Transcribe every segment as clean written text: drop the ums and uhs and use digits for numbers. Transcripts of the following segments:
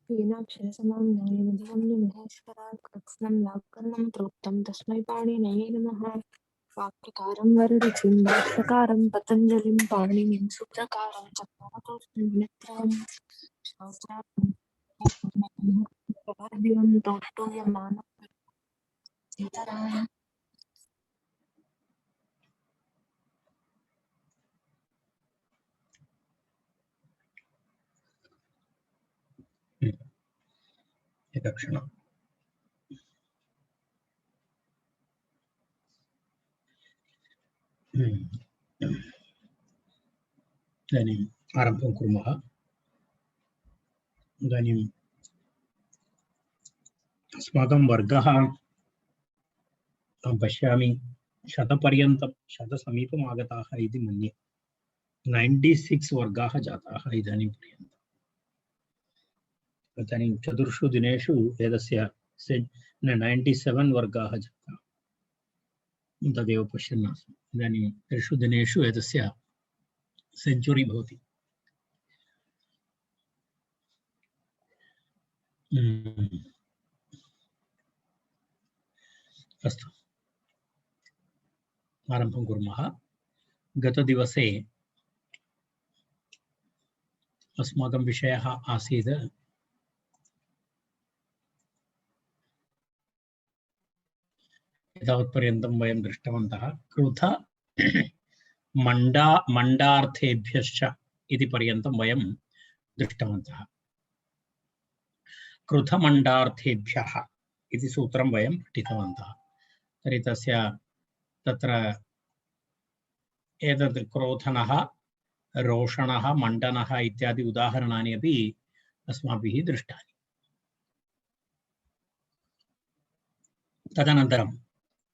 पीनाक्षरसमां नलिनीं महेश्वरात् कृत्स्नं वाक्कर्णं प्रोक्तं तस्मै पाणिनये नमः। वाक्प्रकारं वररुचिं भाष्यकारं पतञ्जलिं पाणिनिं सूत्रकारं चक्रवर्तीं शास्त्रार्थं तौष्टुयमानं सीतराम्। एकक्षणम् इदानीम् आरम्भं कुर्मः। इदानीम् अस्माकं वर्गः अहं पश्यामि शतपर्यन्तं शतसमीपम् आगताः इति मन्ये। 96 वर्गाः जाताः इदानीं पर्यन्तम्। इदानीं चतुर्षु दिनेषु एतस्य 97 वर्गाः जाताः। तदेव पश्यन् आसम्। इदानीं त्रिषु दिनेषु एतस्य सेञ्चुरी भवति। अस्तु, आरम्भं कुर्मः। गतदिवसे अस्माकं विषयः आसीत् एतावत्पर्यन्तं वयं दृष्टवन्तः कृथ मण्डार्थेभ्यश्च इति पर्यन्तं वयं दृष्टवन्तः। कृथमण्डार्थेभ्यः इति सूत्रं वयं पठितवन्तः। तर्हि तत्र एतद् क्रोधनः, रोषणः, मण्डनः इत्यादि उदाहरणानि अपि अस्माभिः दृष्टानि। तदनन्तरम्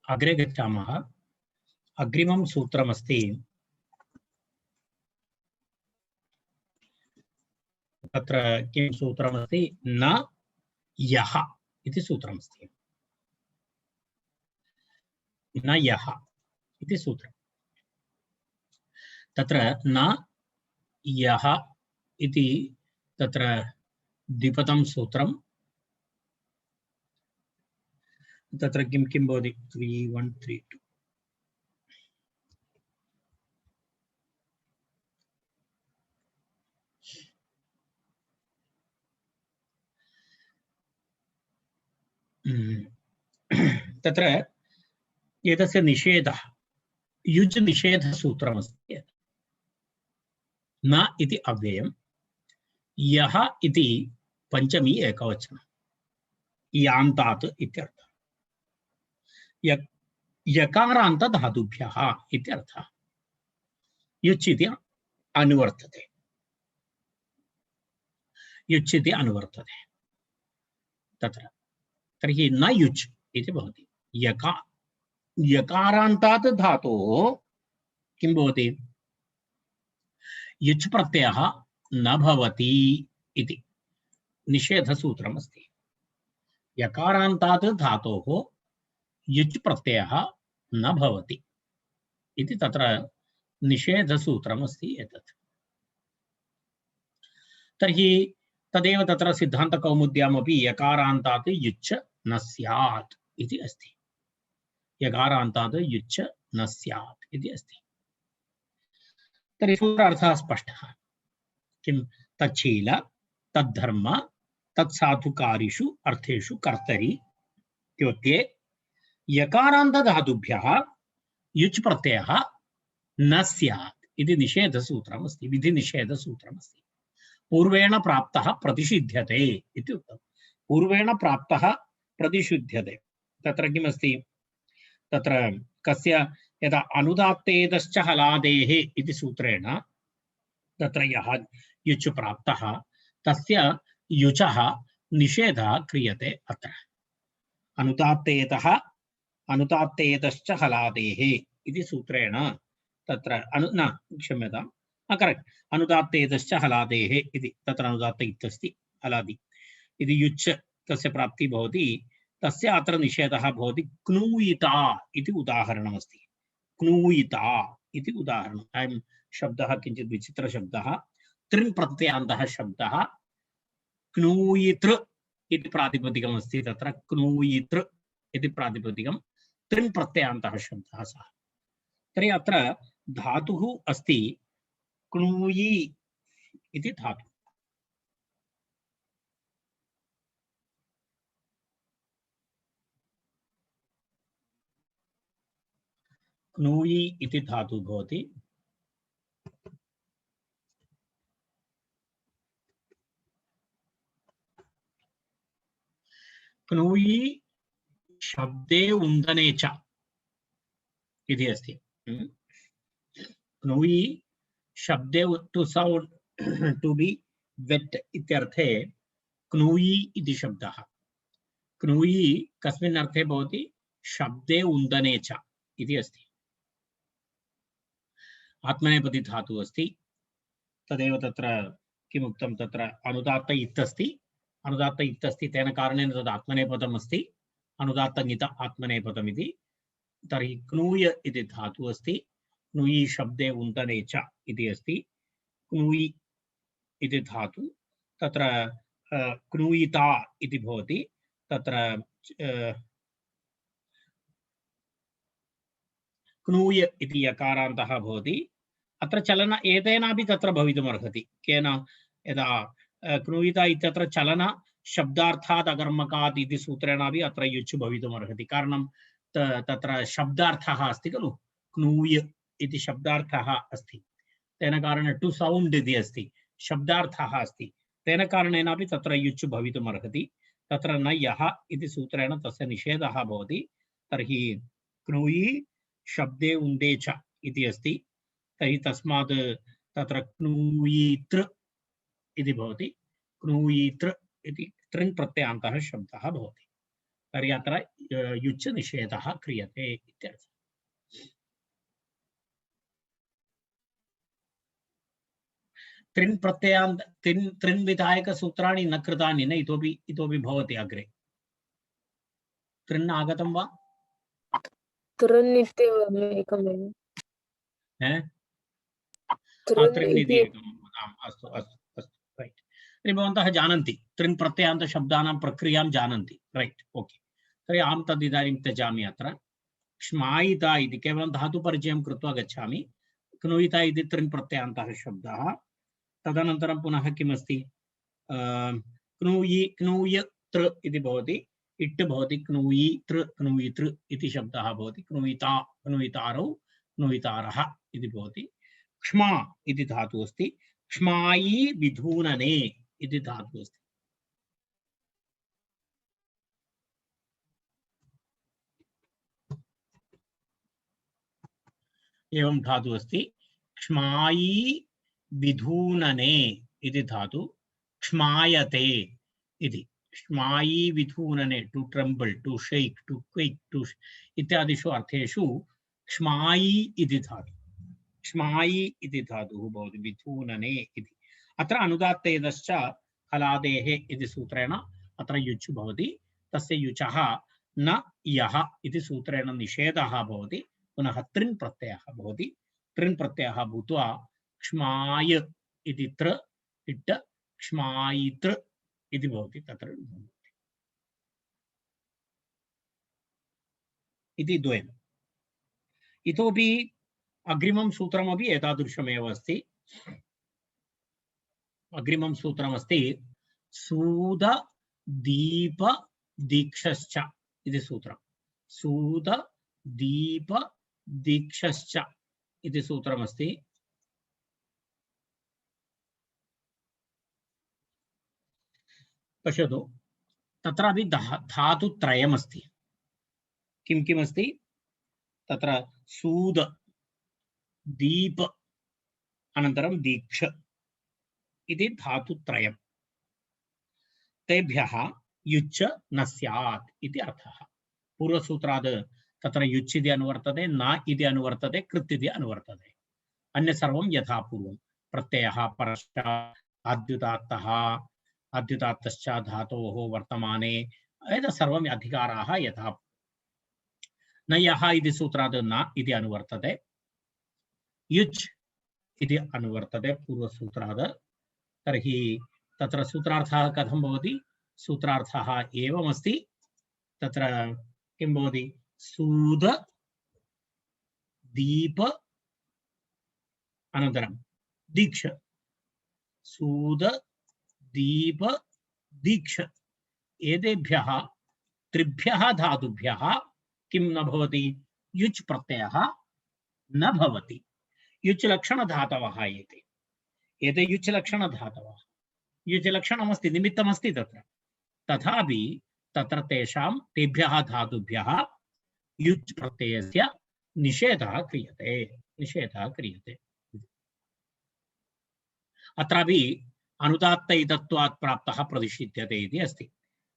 अग्रे गच्छामः। अग्रिमं सूत्रमस्ति तत्र किं सूत्रमस्ति न यः इति सूत्रमस्ति। न यः इति सूत्रम्। तत्र न यः इति तत्र द्विपदं सूत्रं। तत्र किं किं भवति 3132 तत्र एतस्य निषेधः युज् निषेधसूत्रमस्ति। न इति अव्ययं, यः इति पञ्चमी एकवचनं, यान्तात् इत्यर्थः। यकारान्त धातुभ्यः इत्यर्थः। युच् इति अनुवर्तते, युच् इति अनुवर्तते तत्र। तर्हि न युच् इति भवति। यकारान्तात् धातोः किं भवति? युच् प्रत्ययः न भवति इति निषेधसूत्रम् अस्ति। यकारान्तात् धातोः युच् प्रत्ययः न भवति इति तत्र निषेधसूत्रम् अस्ति एतत्। तर्हि तदेव तत्र सिद्धान्तकौमुद्यामपि यकारान्तात् युच् न स्यात् इति अस्ति। यकारान्तात् युच् न स्यात् इति अस्ति। तर्हि सूत्रार्थः स्पष्टः। किं? तच्छील, तद्धर्म, तत्साधुकारिषु अर्थेषु कर्तरि इत्युक्ते यकारान्तधातुभ्यः युच् प्रत्ययः न स्यात् इति निषेधसूत्रम् अस्ति, विधिनिषेधसूत्रम् अस्ति। पूर्वेण प्राप्तः प्रतिषिध्यते इति उक्तम्। पूर्वेण प्राप्तः प्रतिषिध्यते। तत्र किमस्ति? तत्र कस्य यदा अनुदात्तेदश्च हलादेः इति सूत्रेण तत्र यः युच् प्राप्तः तस्य युचः निषेधः क्रियते अत्र। अनुदात्तेदश्च हलादेः इति सूत्रेण तत्र क्षम्यतां, करेक्ट्, अनुदात्तेदश्च हलादेः इति तत्र अनुदात्त इत्यस्ति, हलादि इति युच् तस्य प्राप्तिः भवति। तस्य अत्र निषेधः भवति। क्नूयिता इति उदाहरणमस्ति। क्नूयिता इति उदाहरणम्। अयं शब्दः किञ्चित् विचित्रशब्दः, त्रिन् प्रत्ययान्तः शब्दः, क्नूयितृ इति प्रातिपदिकम् अस्ति तत्र क्नूयितृ इति प्रातिपदिकं त्रिन् प्रत्ययान्तः शब्दः सः तर्हि अत्र धातुः अस्ति क्नूयि इति धातुः क्नूयि इति धातुः भवति क्नूयि शब्दे उन्दने च इति अस्ति क्नूयि शब्दे to sound to be wet इत्यर्थे क्नूयि इति शब्दः क्नूयि कस्मिन् अर्थे भवति शब्दे उन्दने च इति अस्ति आत्मनेपदी धातुः अस्ति तदेव तत्र किमुक्तं तत्र अनुदात्त इत् अस्ति अनुदात्त इत् अस्ति तेन कारणेन तद् आत्मनेपदम् अस्ति अनुदात्त ङित आत्मनेपदम् इति तर्हि क्नूय इति धातुः अस्ति क्नूयि शब्दे उन्दने च इति अस्ति क्नूयि इति धातु तत्र क्नूयिता इति भवति तत्र क्नूय इति यकारान्तः भवति अत्र चलन एतेनापि तत्र भवितुमर्हति केन यदा क्नूयिता इत्यत्र चलन शब्दार्थात् अकर्मकात् इति सूत्रेणापि अत्र युच् भवितुमर्हति कारणं तत्र शब्दार्थः अस्ति खलु क्नूय इति शब्दार्थः अस्ति तेन कारणेन टु साउंड इति अस्ति शब्दार्थः अस्ति तेन कारणेनापि तत्र युच् भवितुमर्हति तत्र न यः इति सूत्रेण तस्य निषेधः भवति तर्हि क्नूयि शब्दे उन्दे च इति अस्ति तर्हि तस्मात् तत्र क्नूयितृ इति भवति क्नूयितृ इति त्रिन् प्रत्ययान्तः शब्दः भवति तर्हि अत्र युच् निषेधः क्रियते इत्यर्थः त्रिन् प्रत्ययान्त त्रिन् विधायक सूत्राणि न कृतानि न इतोपि भवति अग्रे त्रिन् आगतं वा त्रिन् इत्येव एकमेव त्रिन् इति एकम् आम् अस्तु अस्तु अस्तु रैट् तर्हि भवन्तः जानन्ति त्रिन् प्रत्ययान्त शब्दानां प्रक्रियां जानन्ति रैट् ओके तर्हि अहं तद् इदानीं त्यजामि अत्र क्ष्मायिता इति केवलं धातुपरिचयं कृत्वा गच्छामि क्नूयिता इति त्रिन् प्रत्ययान्तः शब्दः तदनन्तरं पुनः किमस्ति क्नूयि क्नूयतृ इति भवति इट् भवति क्नूयितृ क्नूयितृ इति शब्दः भवति क्नूयिता क्नूयितारौ क्नूयितारः इति भवति क्ष्मा इति धातुः अस्ति क्ष्मायि विधूनने इति धातुः अस्ति एवं धातुः अस्ति क्ष्मायि विधूनने इति धातु क्ष्मायते इति क्ष्मायि विधूनने to tremble to shake to quick to इत्यादिषु अर्थेषु क्ष्मायि इति धातु क्ष्मायि इति धातुः भवति विधूनने इति अत्र अनुदात्तेदश्च हलादेः इति सूत्रेण अत्र युच् भवति तस्य युचः न यः इति सूत्रेण निषेधः भवति पुनः त्रिन् प्रत्ययः भवति त्रिन् प्रत्ययः भूत्वा क्ष्माय इति त्र इट् क्ष्मायितृ इति भवति तत्र इति द्वयम् इतोपि अग्रिमं सूत्रमपि एतादृशमेव अस्ति अग्रिमं सूत्रमस्ति सूद दीप दीक्षश्च इति सूत्रं सूद दीप दीक्षश्च इति सूत्रमस्ति पश्यतु तत्रापि धातुत्रयमस्ति किं किमस्ति तत्र सूद दीप अनन्तरं दीक्ष इति धातुत्रयम् तेभ्यः युच् न स्यात् इति अर्थः पूर्वसूत्रात् तत्र युच् इति अनुवर्तते न इति अनुवर्तते कृत् इति अनुवर्तते अन्य सर्वं यथा पूर्वं प्रत्ययः परश्चात् आद्युदात्तः आद्युदात्तश्च धातोः वर्तमाने एतत् सर्वम् अधिकाराः यथा न यः इति सूत्रात् न इति अनुवर्तते युच् इति अनुवर्तते पूर्वसूत्रात् तर्हि तत्र सूत्रार्थः कथं भवति? सूत्रार्थः एवमस्ति। तत्र किं भवति? सूद दीप अनन्तरं दीक्ष, सूद दीप दीक्ष, एतेभ्यः त्रिभ्यः धातुभ्यः किं न भवति? युच् प्रत्ययः न भवति। युच् लक्षणधातवः एते युच् लक्षणधातवः, युच् लक्षणमस्ति, निमित्तमस्ति तत्र, तथापि तत्र तेभ्यः धातुभ्यः युच् प्रत्ययस्य निषेधः क्रियते। अत्रापि अनुदात्तैतत्वात् प्राप्तः प्रतिषिध्यते इति अस्ति।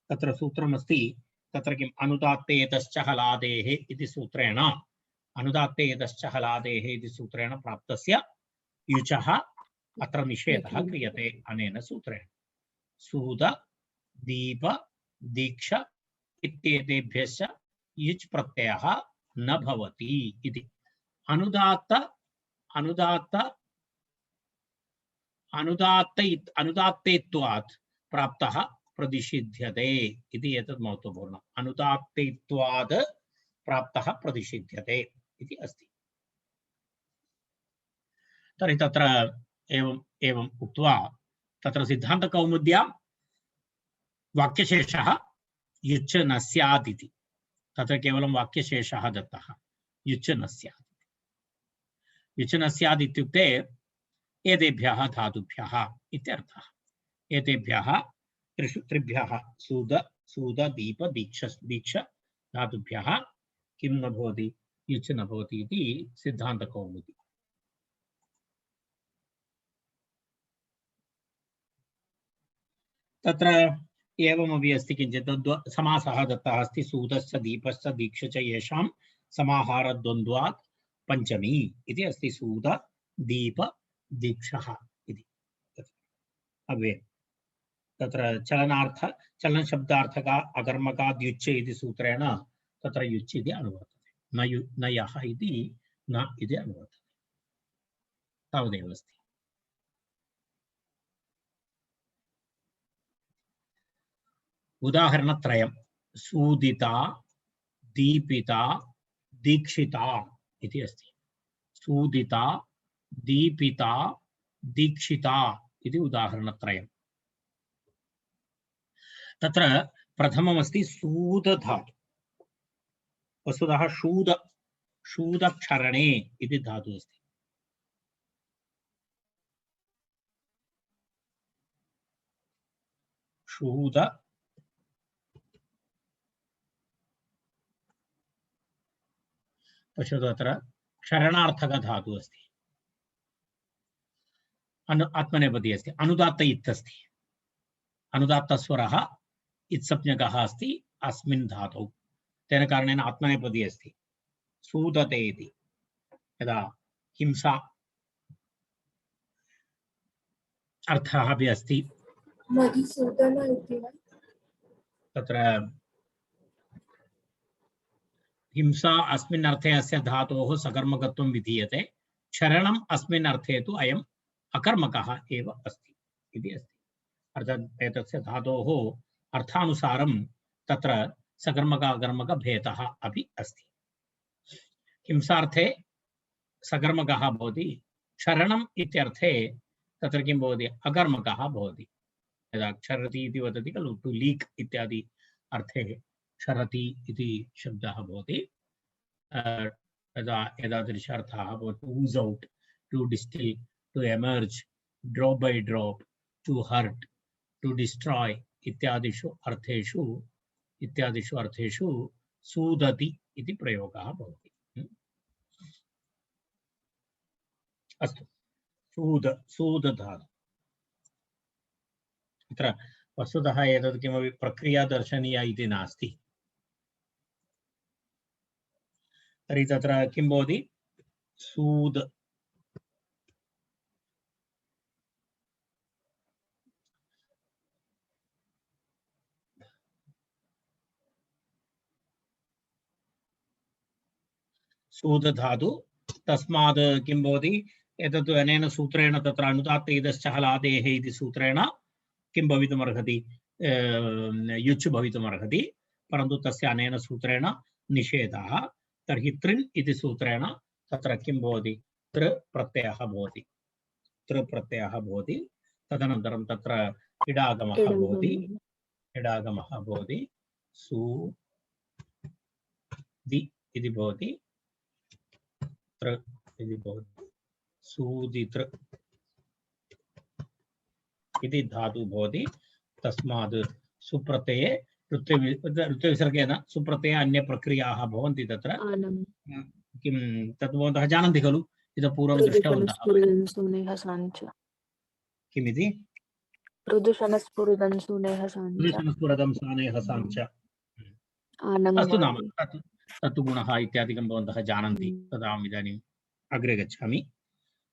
तत्र सूत्रमस्ति, तत्र किम्? अनुदात्तेतश्च हलादेः इति सूत्रेण, अनुदात्तेतश्च हलादेः इति सूत्रेण प्राप्तस्य युचः अत्र निषेधः क्रियते अनेन सूत्रेण। सूद दीप दीक्ष इत्येतेभ्यश्च युच् प्रत्ययः न भवति इति। अनुदात्तेत्वात् प्राप्तः प्रतिषिध्यते इति एतत् महत्वपूर्णम्। अनुदात्तेत्वात् प्राप्तः प्रतिषिध्यते इति अस्ति। तर्हि तत्र एवम् उक्त्वा तत्र सिद्धान्तकौमुद्यां वाक्यशेषः युच् न स्यात् इति, तत्र केवलं वाक्यशेषः दत्तः, युच् न स्यात्। युच् न स्यात् इत्युक्ते एतेभ्यः धातुभ्यः इत्यर्थः। एतेभ्यः त्रिभ्यः सूद दीप दीक्ष धातुभ्यः किं न भवति? युच् न भवति इति सिद्धान्तकौमुदी। तत्र एवमपि अस्ति किञ्चित् समासः दत्तः अस्ति। सूदश्च दीपश्च दीक्ष च येषां समाहारद्वन्द्वात् पञ्चमी इति अस्ति। सूद दीप दीक्षः इति अव्ययम्। तत्र चलनशब्दार्थक अकर्मकाद्युच् इति सूत्रेण तत्र युच् इति अनुवर्तते, न यः इति न इति अनुवर्तते। तावदेव अस्ति। उदाहरणत्रयं सूदिता दीपिता दीक्षिता इति अस्ति। सूदिता दीपिता दीक्षिता इति उदाहरणत्रयम्। तत्र प्रथममस्ति सूदधातु। वस्तुतः शूदक्षरणे इति धातुः अस्ति। शूद पश्यतु, अत्र क्षरणार्थकधातुः अस्ति, आत्मनेपदी अस्ति, अनुदात्त इत्यस्ति। अनुदात्तस्वरः इत्संज्ञकः अस्ति अस्मिन् धातौ, तेन कारणेन आत्मनेपदी अस्ति। सूदते इति यदा हिंसा अर्थः अपि अस्ति। तत्र हिंसा अस्मिन् अर्थे अस्य धातोः सकर्मकत्वं विधीयते। क्षरणम् अस्मिन् अर्थे तु अयम् अकर्मकः एव अस्ति इति अस्ति। अर्थात् एतस्य धातोः अर्थानुसारं तत्र सकर्मक अकर्मक भेदः अपि अस्ति। हिंसार्थे सकर्मकः भवति, क्षरणम् इत्यर्थे तत्र किं भवति? अकर्मकः भवति। यदा क्षरति इति वदति खलु, टु लीक् इत्यादि अर्थे क्षरति इति शब्दः भवति। एतादृश अर्थाः भवति। To ooze out, to distil, to emerge, drop by drop, to hurt, to destroy इत्यादिषु अर्थेषु सूदति इति प्रयोगः भवति। अस्तु, सूदधातु। अत्र वस्तुतः एतत् किमपि प्रक्रिया दर्शनीया इति नास्ति। तर्हि तत्र किं भवति? सूद सूदधातु। तस्मात् किं भवति? एतत् अनेन सूत्रेण तत्र अनुदात्त इदश्च हलादेः इति सूत्रेण किं भवितुमर्हति युच् भवितुमर्हति परन्तु तस्य अनेन सूत्रेण निषेधः तर्हि त्रिन् इति सूत्रेण तत्र किं भवति तृ प्रत्ययः भवति तृ प्रत्ययः भवति तदनन्तरं तत्र इडागमः भवति इडागमः भवति सु दि इति भवति तृ इति भवति सूदितृ इति धातु भवति तस्मात् सुप्रत्यये ऋत्विसर्गेण सुप्रत्यये अन्य प्रक्रियाः भवन्ति तत्र किं तत् भवन्तः जानन्ति खलु इतः पूर्वं दृष्टवन्तः किमिति प्रदूषणस्फुरदं सुनेह साञ्च अस्तु नाम तत्तु गुणः इत्यादिकं भवन्तः जानन्ति तदाहम् इदानीम् अग्रे गच्छामि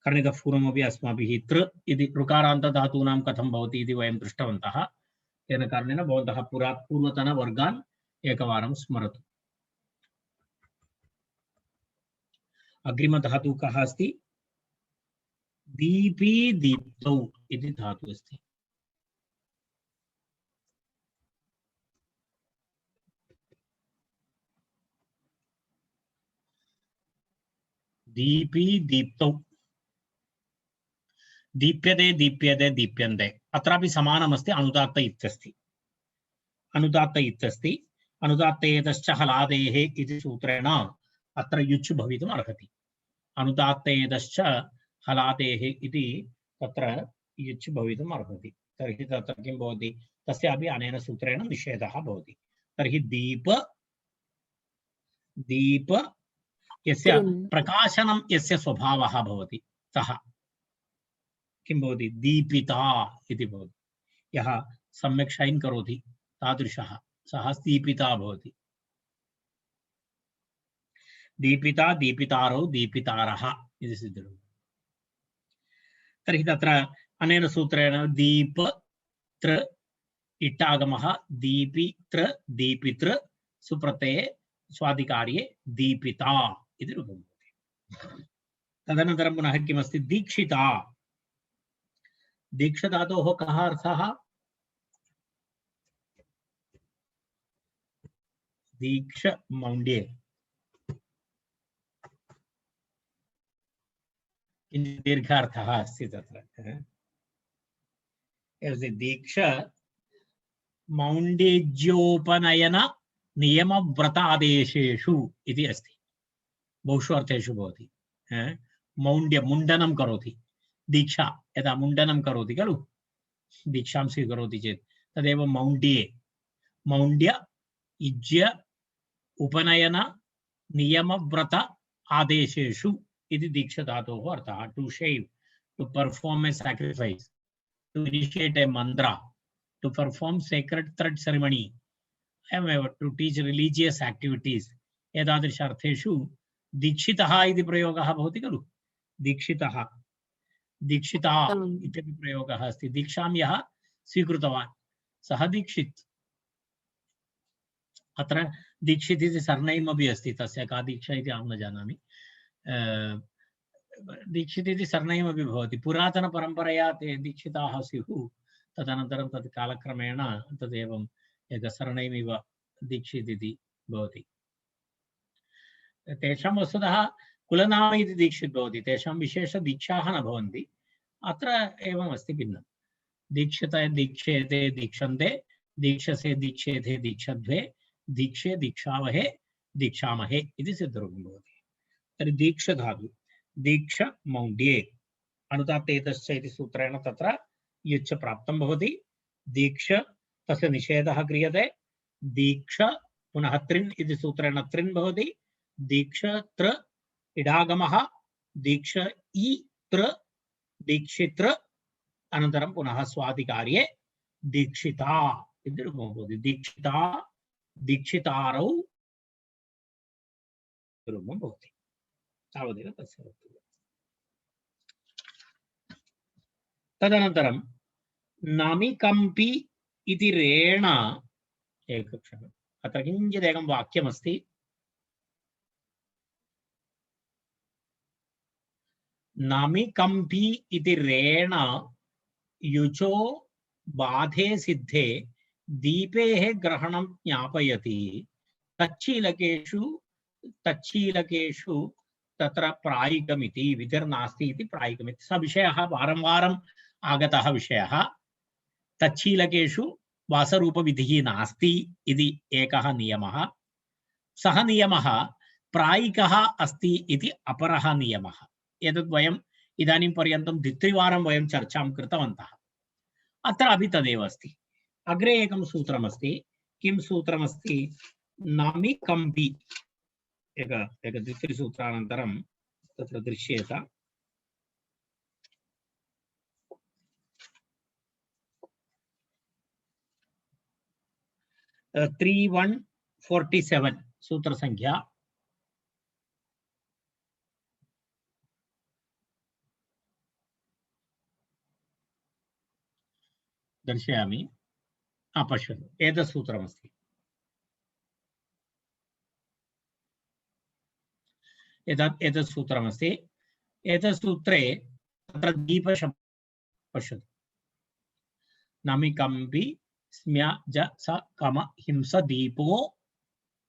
कर्णितः पूर्वमपि अस्माभिः तृ इति ऋकारान्तधातूनां कथं भवति इति वयं दृष्टवन्तः तेन कारणेन भवन्तः पूर्वतनवर्गान् एकवारं स्मरतु अग्रिमधातुः कः अस्ति दीपी दीप्तौ इति धातुः अस्ति दीपी दीप्तौ दीप्यते दीप्यते दीप्यन्ते अत्रापि समानमस्ति अनुदात्त इत्यस्ति अनुदात्त इत्यस्ति अनुदात्तेतश्च हलादेः इति सूत्रेण अत्र युच् भवितुम् अर्हति अनुदात्तेतश्च हलादेः इति तत्र युच् भवितुम् अर्हति तर्हि तत्र किं भवति तस्यापि अनेन सूत्रेण निषेधः भवति तर्हि दीप दीप यस्य प्रकाशनं यस्य स्वभावः भवति सः किं भवति दीपिता इति भवति यः सम्यक् शैन् करोति तादृशः सः दीपिता भवति दीपिता दीपितारौ दीपितारः इति सिद्धं तर्हि तत्र अनेन सूत्रेण दीप त्र इट्टागमः दीपित्र दीपितृ सुप्रत्यये स्वादिकार्ये दीपिता इति रूपं भवति तदनन्तरं पुनः किमस्ति दीक्षिता दीक्षधातोः कः अर्थः दीक्ष मौण्ड्ये दीर्घार्थः अस्ति तत्र दीक्ष मौण्डेज्योपनयन नियमव्रतादेशेषु इति अस्ति बहुषु अर्थेषु भवति मौण्ड्य मुण्डनं करोति दीक्षा यदा मुण्डनं करोति खलु दीक्षां स्वीकरोति चेत् तदेव मौण्ड्ये मौण्ड्य इज्य उपनयन नियमव्रत आदेशेषु इति दीक्षाधातोः अर्थः to shave to perform a sacrifice to initiate a mantra to perform sacred thread ceremony to teach religious activities एतादृश अर्थेषु दीक्षितः इति प्रयोगः भवति खलु दीक्षितः दीक्षिता इत्यपि प्रयोगः अस्ति दीक्षां यः स्वीकृतवान् सः दीक्षित् अत्र दीक्षित् इति सरनेम् अपि अस्ति तस्य का दीक्षा इति अहं न जानामि दीक्षित् इति सरनेम् अपि भवति पुरातनपरम्परया ते दीक्षिताः स्युः तदनन्तरं तत् कालक्रमेण तदेवम् एकं सरनेम् इव दीक्षित् इति भवति तेषां वस्तुतः कुलनाम इति दीक्षित् भवति तेषां विशेषदीक्षाः न भवन्ति अत्र एवम् अस्ति भिन्नं दीक्षित दीक्षेते दीक्षन्ते दीक्षसे दीक्षेते दीक्षध्वे दीक्षे दीक्षावहे दीक्षामहे इति सिद्धरूपं भवति तर्हि दीक्षधातु दीक्ष मौण्ड्ये अनुदात्तेतश्च इति सूत्रेण तत्र युच् प्राप्तं भवति दीक्ष तस्य निषेधः क्रियते दीक्ष पुनः त्रिन् इति सूत्रेण त्रिन् भवति दीक्ष त्र इडागमः दीक्ष इ त्र दीक्षित्र अनन्तरं पुनः स्वादिकार्ये दीक्षिता इति रूपं भवति दीक्षिता दीक्षितारौ रूपं भवति तावदेव तस्य वक्तव्यं तदनन्तरं नामिकम्पि इति रेण एकक्षणम् अत्र किञ्चिदेकं वाक्यमस्ति नामिकम्पि इति रेण युचो बाधे सिद्धे दीपेः ग्रहणं ज्ञापयति तच्छीलकेषु तत्र प्रायिकमिति विधिर्नास्ति इति प्रायिकमिति स विषयः वारं वारम् आगतः विषयः। तच्छीलकेषु वासरूपविधिः नास्ति इति एकः नियमः। सः नियमः प्रायिकः अस्ति इति अपरः नियमः। एतद् वयम् इदानीं पर्यन्तं द्वित्रिवारं वयं चर्चां कृतवन्तः। अत्रापि तदेव अस्ति। अग्रे एकं सूत्रमस्ति। किं सूत्रमस्ति? नामि कम्पि एक द्वित्रिसूत्रानन्तरं तत्र दृश्येत। 3147 सूत्र संख्या। दर्शयामि। पश्यतु, एतत् सूत्रमस्ति। एतत् सूत्रमस्ति। एतत् सूत्रे तत्र दीपशब्दः पश्यतु। नमिकम्पि स्म्य ज स कम हिंस दीपो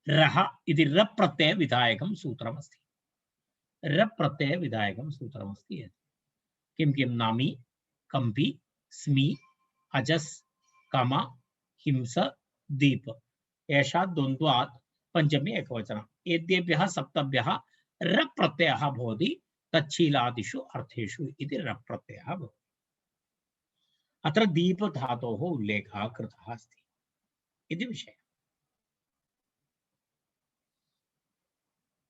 रः इति रप्रत्यय विधायकं सूत्रमस्ति। रप्रत्यय विधायकं सूत्रमस्ति। किं किं? नामि कम्पि स्मि अजस् कम हिंस दीप। एषा द्वन्द्वात् पंचमी एकवचनम्। एतेभ्यः सप्तभ्यः रप्रत्ययः भवति। तच्छीलादिषु अर्थेषु इति रप्रत्ययः भवति। अत्र दीपधातोः उल्लेखः कृतः अस्ति इति विषयः।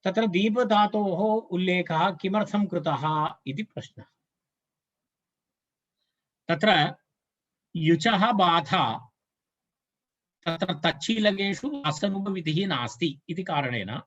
तत्र दीपधातोः उल्लेखः किमर्थं कृतः इति प्रश्नः। तत्र युचः बाधा तत्र तच्छीलकेषु वासरूपविधिः नास्ति इति कारणेन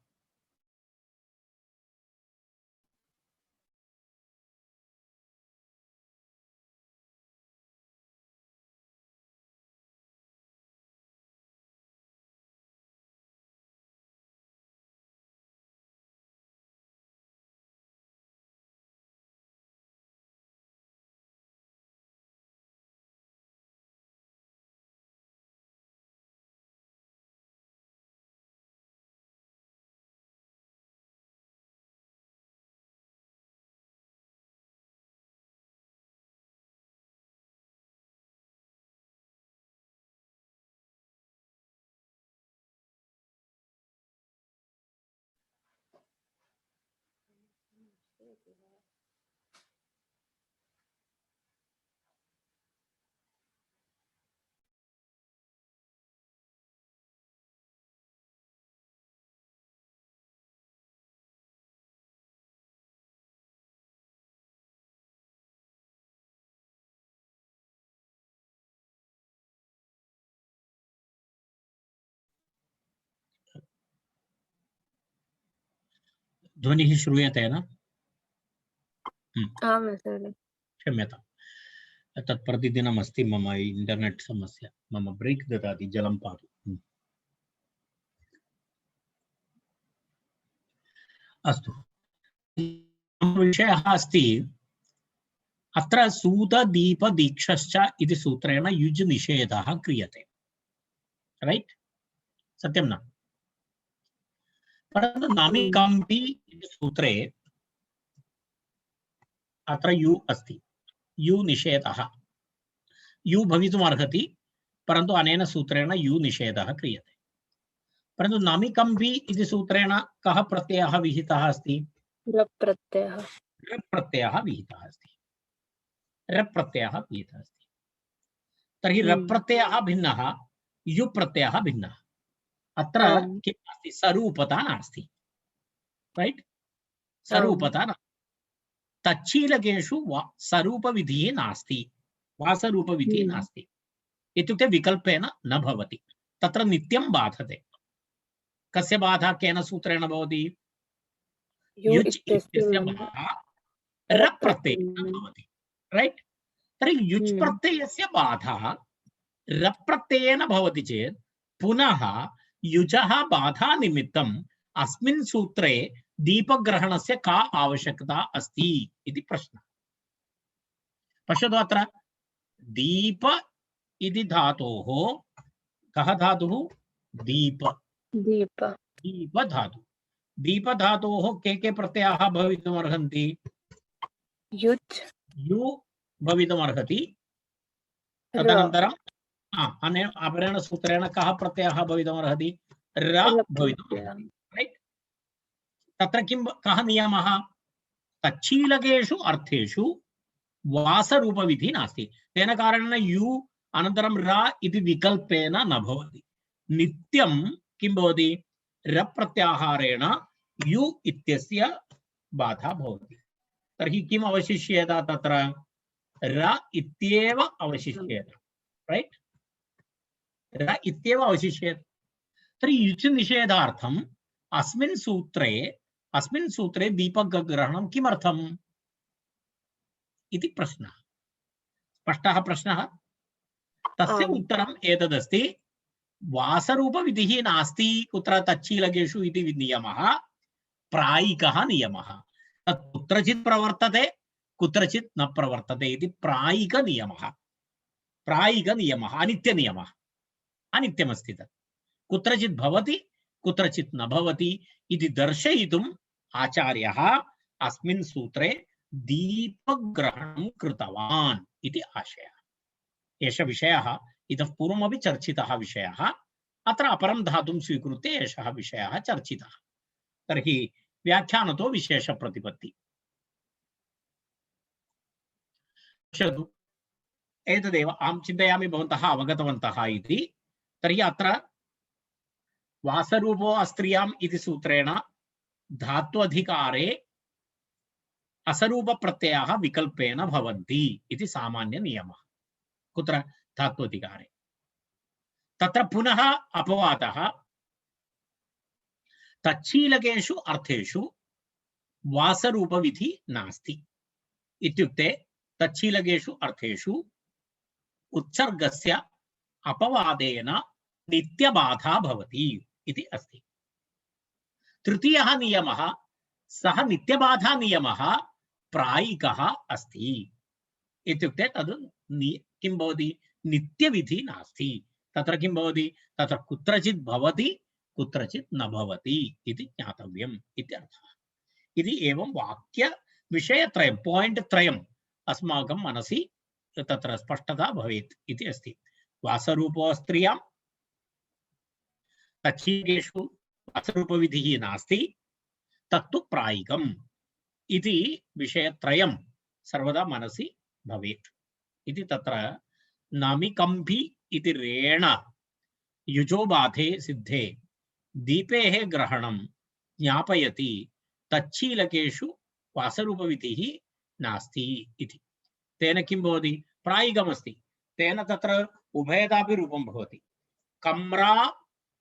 ध्वनिः श्रूयते न? क्षम्यताम्। तत् प्रतिदिनम् अस्ति मम इंटरनेट समस्या। मम ब्रेक ददाति, जलं पातु। अस्तु, विषयः अस्ति अत्र सूतदीपदीक्षश्च इति सूत्रेण युज् निषेधः क्रियते। राइट? सत्यं न? परन्तु नामिकम्पि इति सूत्रे अत्र यु अस्ति। यु निषेधः यु भवितुमर्हति, परन्तु अनेन सूत्रेण यु निषेधः क्रियते। परन्तु नामिकम्पि इति सूत्रेण कः प्रत्ययः विहितः अस्ति? रप्रत्ययः। रप्रत्ययः विहितः अस्ति। रप्रत्ययः विहितः अस्ति। तर्हि रप्रत्ययः भिन्नः, यु प्रत्ययः भिन्नः। अत्र किम् अस्ति? सरूपता नास्ति। राइट? सरूपता नास्ति। तच्छीलकेषु सरूपविधिः नास्ति, वासरूपविधिः नास्ति। इत्युक्ते विकल्पेन न भवति। तत्र नित्यं बाधते। कस्य बाधा केन सूत्रेण भवति? युच् इत्यस्य बाधा रप्रत्ययेन भवति। राइट? तर्हि युच् प्रत्ययस्य बाधा रप्रत्ययेन भवति चेत् पुनः युजः बाधा निमित्तम् अस्मिन् सूत्रे दीपग्रहणस्य का आवश्यकता अस्ति इति प्रश्नः। पश्यतु, अत्र दीप इति धातोः कः धातुः? दीप। दीप दीप धातु। दीप धातोः के प्रत्ययाः भवितुमर्हन्ति? युच् यु भवितुमर्हति। र तदनन्तरं अपरेण सूत्रेण कः प्रत्ययः भवितुमर्हति? र भवितुमर्हति। राइट? तत्र कः नियमः? तच्छीलकेषु अर्थेषु वासरूपविधिः नास्ति। तेन कारणेन यु अनन्तरं र इति विकल्पेन न भवति। नित्यं किं भवति? र प्रत्याहारेण यु इत्यस्य बाधा भवति। तर्हि किम् अवशिष्येत? तत्र र इत्येव अवशिष्येत। राइट? र इत्येव अवशिष्येत। तर्हि युच् निषेधार्थम् अस्मिन् सूत्रे दीपग्रहणं किमर्थम् इति प्रश्नः। स्पष्टः प्रश्नः? तस्य उत्तरम् एतदस्ति। वासरूपविधिः नास्ति कुत्र? तच्छीलकेषु इति नियमः प्रायिकः नियमः। तत् कुत्रचित् प्रवर्तते, कुत्रचित् न प्रवर्तते इति प्रायिकनियमः। प्रायिकनियमः अनित्यनियमः। अनित्यमस्ति तत्। कुत्रचित् भवति, कुत्रचित् न भवति इति दर्शयितुम् आचार्यः अस्मिन् सूत्रे दीपग्रहणं कृतवान् इति आशयः। एष विषयः इतः पूर्वमपि चर्चितः विषयः। अत्र अपरं धातुं स्वीकृत्य एषः विषयः चर्चितः। तर्हि व्याख्यानतो विशेषप्रतिपत्ति। पश्यतु, एतदेव अहं चिन्तयामि भवन्तः अवगतवन्तः इति। तर्हि अत्र वासरूपो अस्त्रियाम् इति सूत्रेण धात्वधिकारे असरूपप्रत्ययाः विकल्पेन भवन्ति इति सामान्यनियमः। कुत्र? धात्वधिकारे। तत्र पुनः अपवादः तच्छीलकेषु अर्थेषु वासरूपविधि नास्ति। इत्युक्ते तच्छीलकेषु अर्थेषु उत्सर्गस्य अपवादेन नित्यबाधा भवति इति अस्ति। तृतीयः नियमः, सः नित्यबाधा नियमः प्रायिकः अस्ति। इत्युक्ते तद् किं भवति? नित्यविधि नास्ति। तत्र किं भवति? तत्र कुत्रचित् भवति, कुत्रचित् न भवति इति ज्ञातव्यम् इत्यर्थः। इति एवं वाक्य विषयत्रयं पॉइंट त्रयम् अस्माकं मनसि तत्र स्पष्टता भवेत् इति अस्ति। वासरूपो स्त्रियां तच्छीलकेषु वासरूपविधिः नास्ति, तत्तु प्रायिकम् इति विषयत्रयं सर्वदा मनसि भवेत् इति। तत्र नामिकम्भि इति रेण युजोबाधे सिद्धे दीपेः ग्रहणं ज्ञापयति तच्छीलकेषु वासरूपविधिः नास्ति इति। तेन किं भवति? प्रायिकमस्ति। तेन तत्र उभयतापि रूपं भवति। कम्रा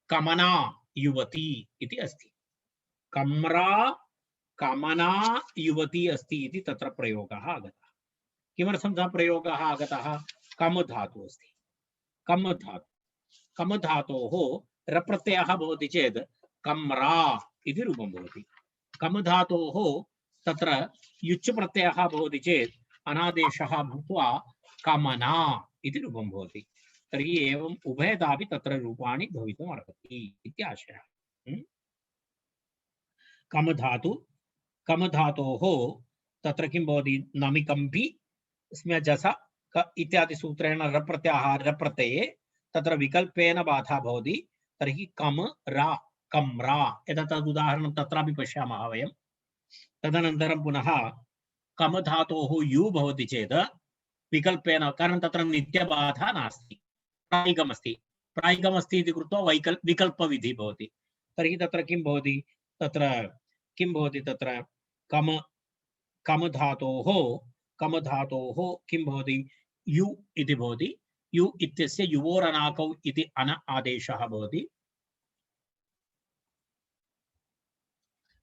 कमना युवती इति अस्ति। कम्रा कमना युवती अस्ति इति तत्र प्रयोगः आगतः। किमर्थं सः प्रयोगः आगतः? कम धातु अस्ति। कम धातु, कम धातोः रप्रत्ययः भवति चेत् कम्रा इति रूपं भवति। कम धातोः तत्र युच् प्रत्ययः भवति चेत् अनादेशः भूत्वा कमना इति रूपं भवति। तर्हि एवम् उभयतापि तत्र रूपाणि भवितुम् अर्हति इति आशयः। कम धातु, कम धातोः तत्र किं भवति? नमिकम्पि स्म्यजस इत्यादि सूत्रेण रप्रत्याहार रप्रत्यये तत्र विकल्पेन बाधा भवति। तर्हि कम रा कम्रा यदा तदुदाहरणं तत्रापि पश्यामः वयं। तदनन्तरं पुनः कम धातोः यु भवति चेत् विकल्पेन, कारणं तत्र नित्यबाधा नास्ति, प्रायिकमस्ति। प्रायिकमस्ति इति कृत्वा विकल्पविधिः भवति। तर्हि तत्र किं भवति? तत्र किं भवति? तत्र कम धातोः किं भवति? यु इति भवति। यु इत्यस्य युवोरनाकौ इति अन आदेशः भवति।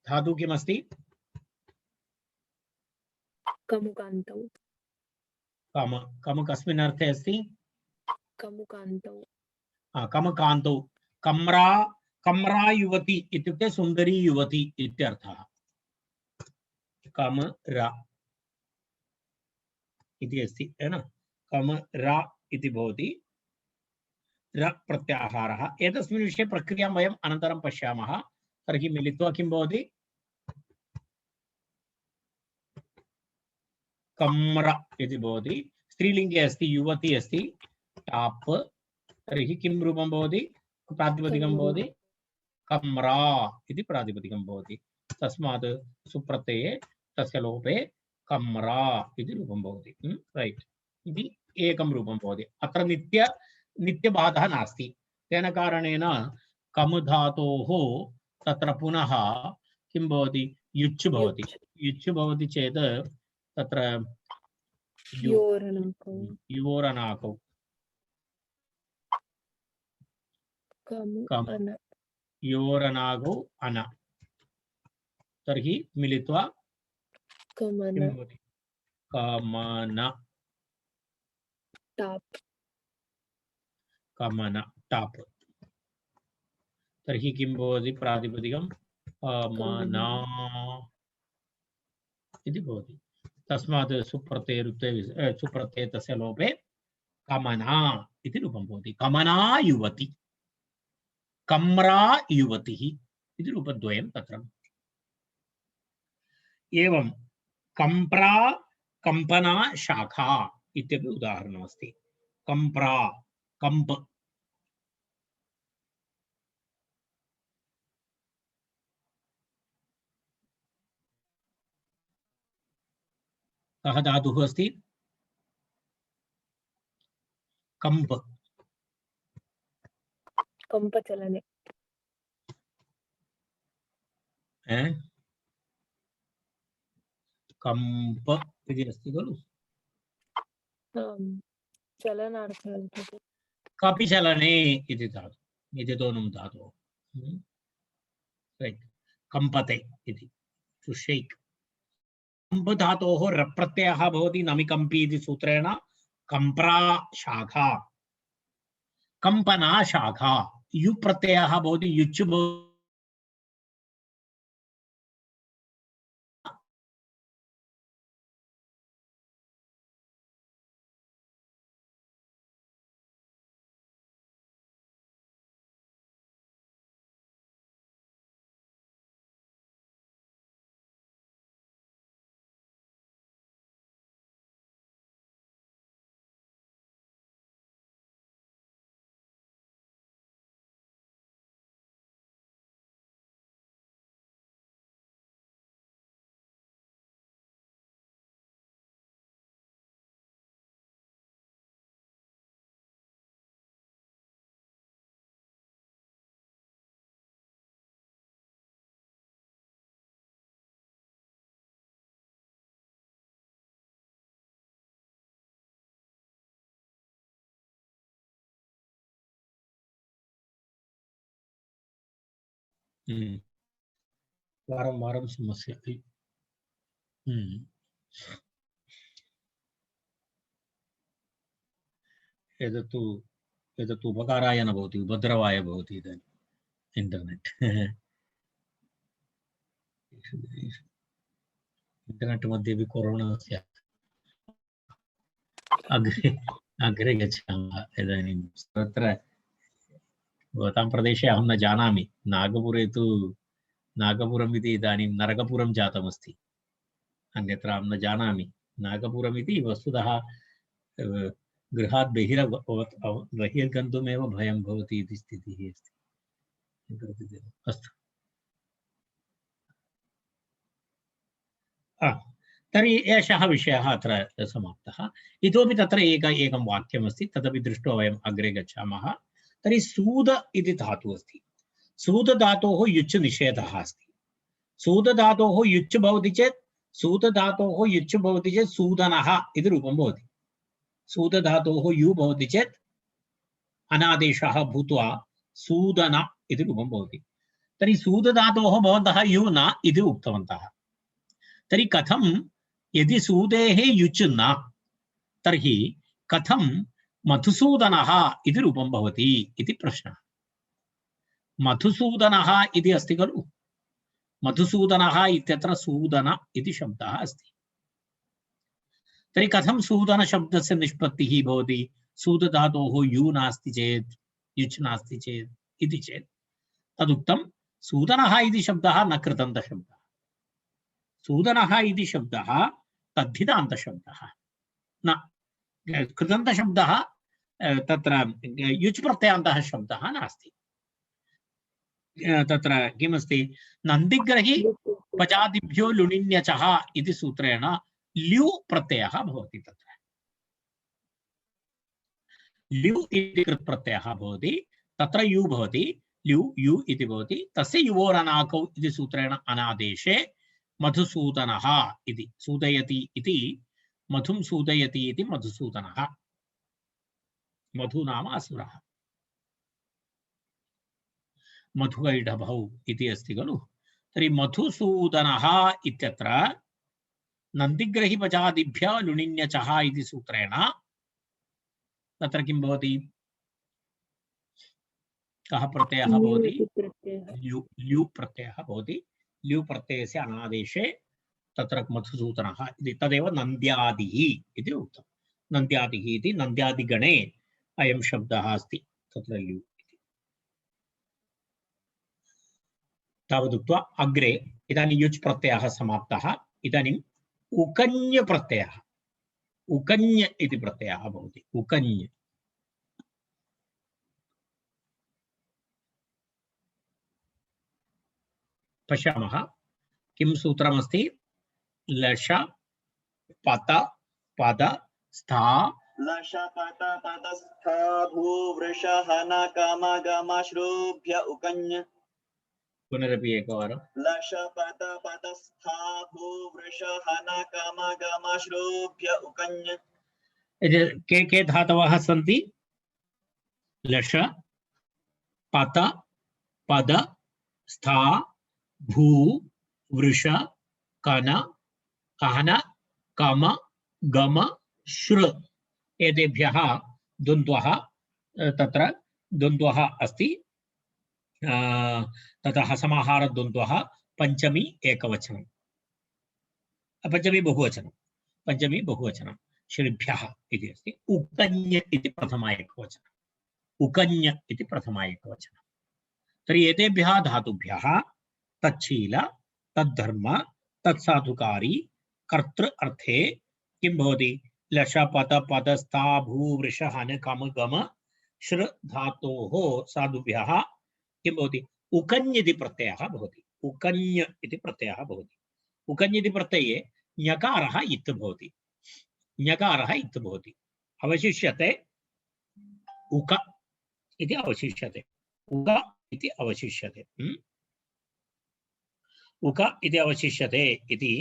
धातु किमस्ति? कमुकान्तौ। कम, कम कस्मिन् अर्थे अस्ति? कमुकान्तौ। कमकान्तौ। कम्रा, कम्रा युवती इत्युक्ते सुन्दरी युवती इत्यर्थः। कमरा इति अस्ति, है न? कमरा इति भवति। र प्रत्याहारः। एतस्मिन् विषये प्रक्रियां वयम् अनन्तरं पश्यामः। तर्हि मिलित्वा किं भवति? कम्र इति भवति। स्त्रीलिङ्गे अस्ति, युवती अस्ति, टाप्। तर्हि किं रूपं भवति? प्रातिपदिकं भवति कम्रा इति प्रातिपदिकं भवति। तस्मात् सुप्रत्यये तस्य लोपे कम्रा इति रूपं भवति। रैट् इति एकं रूपं भवति। अत्र नित्यबाधः नास्ति। तेन कारणेन कम् धातोः तत्र पुनः किं भवति? युच् भवति। युच् भवति चेत् तत्र युवोरनाकौ योरनागौ अन। तर्हि मिलित्वा किं भवति? कमन कमन टाप्। तर्हि किं भवति? प्रातिपदिकं कमना इति भवति। तस्मात् सुप्रत्यये तस्य लोपे कमना इति रूपं भवति। कमना युवती, कम्रा युवतिः इति रूपद्वयं तत्र। एवं कम्प्रा कम्पना शाखा इत्यपि उदाहरणमस्ति। कम्प्रा कम्प। कः धातुः अस्ति? कम्प। कम्पचलने कम्प इति अस्ति खलु? चलनार्थः कापि चलने इति धातु, इति दोनं धातुः। रैट्। कम्पते इति टु शेक्। कम्प धातोः रप्रत्ययः भवति नमिकम्पि इति सूत्रेण कम्प्रा शाखा, कम्पना शाखा। यु प्रत्ययः भवति युच् भवति। वारं वारं समस्या। एतत्तु उपकाराय न भवति, उपद्रवाय भवति इदानीम् इंटर्नेट्। इंटर्नेट् मध्ये अपि कोरोना स्यात्। अग्रे गच्छामः। इदानीं सर्वत्र भवतां प्रदेशे अहं न जानामि। नागपुरे तु नागपुरम् इति इदानीं नरकपुरं जातमस्ति। अन्यत्र अहं न जानामि। नागपुरम् इति वस्तुतः गृहात् बहिर्गन्तुमेव भयं भवति इति स्थितिः अस्ति। अस्तु। तर्हि एषः विषयः अत्र समाप्तः। इतोपि तत्र एकं वाक्यमस्ति, तदपि दृष्ट्वा वयम् अग्रे गच्छामः। तर्हि सूद इति धातुः अस्ति। सूद धातोः युच् निषेधः अस्ति। सूद धातोः युच् भवति चेत् सूदनः इति रूपं भवति। सूद धातोः यु भवति चेत् अनादेशः भूत्वा सूदन इति रूपं भवति। तर्हि सूद धातोः भवन्तः यु न इति उक्तवन्तः। तर्हि कथं यदि सूदेः युच् न, तर्हि कथं मधुसूदनः इति रूपं भवति इति प्रश्नः। मधुसूदनः इति अस्ति खलु? मधुसूदनः इत्यत्र सूदन इति शब्दः अस्ति। तर्हि कथं सूदन शब्दस्य निष्पत्तिः भवति? सूद धातोः यु नास्ति चेत् युच् नास्ति चेत् इति चेत् तदुक्तं सूदनः इति शब्दः न कृतन्तशब्दः सूदनः इति शब्दः तद्धितान्तशब्दः न कृतन्तशब्दः तत्र युच् प्रत्ययान्तः शब्दः नास्ति तत्र किमस्ति नन्दिग्रहि पजादिभ्यो लुणिन्यचः इति सूत्रेण ल्यु प्रत्ययः भवति तत्र ल्यु इति कृत् प्रत्ययः भवति तत्र यु भवति ल्यु यु इति भवति तस्य युवोरनाकौ इति सूत्रेण अनादेशे मधुसूदनः इति सूदयति इति मधुं सूदयति इति मधुसूदनः मधु नाम असुरः मधुवैढभौ इति अस्ति खलु तर्हि मधुसूदनः इत्यत्र नन्दिग्रहि पजादिभ्यः लुणिन्यचः इति सूत्रेण तत्र किं भवति कः प्रत्ययः भवति ल्यु प्रत्ययः भवति ल्यु प्रत्ययस्य अनादेशे तत्र मधुसूदनः इति तदेव नन्द्यादिः इति उक्तं नन्द्यादिः इति नन्द्यादिगणे अयं शब्दः अस्ति तत्र ल्यु इति तावदुक्त्वा अग्रे इदानीं युच् प्रत्ययः समाप्तः इदानीम् उकन्य प्रत्ययः उकन्य इति प्रत्ययः भवति उकन्य पश्यामः किं सूत्रमस्ति लश पत पद स्था लश पत पद स्था भूवृष हन कम गम श्रुभ्य उकन्य पुनरपि एकवारं लश पत पद स्था भूवृष हन कम गम श्रुभ्य उकन्य के धातवः सन्ति लश पत पद स्था भू वृष कन कहन कम गम श्र एतेभ्यः द्वन्द्वः तत्र द्वन्द्वः अस्ति ततः समाहारद्वन्द्वः पञ्चमी एकवचनं पञ्चमी बहुवचनं श्रीभ्यः इति अस्ति उकन्य इति प्रथमा एकवचनं उकन्य इति प्रथमा एकवचनं तर्हि एतेभ्यः धातुभ्यः तच्छील तद्धर्म तत्साधुकारी कर्तृ अर्थे किं भवति लश पत पदस्था भू वृष हन कम गम श्र धातोः साधुभ्यः किं भवति उकन्य इति प्रत्ययः भवति उकन्य इति प्रत्ययः भवति उकन्य इति प्रत्यये ञकारः इत् भवति अवशिष्यते उक इति अवशिष्यते उक इति अवशिष्यते उक इति अवशिष्यते इति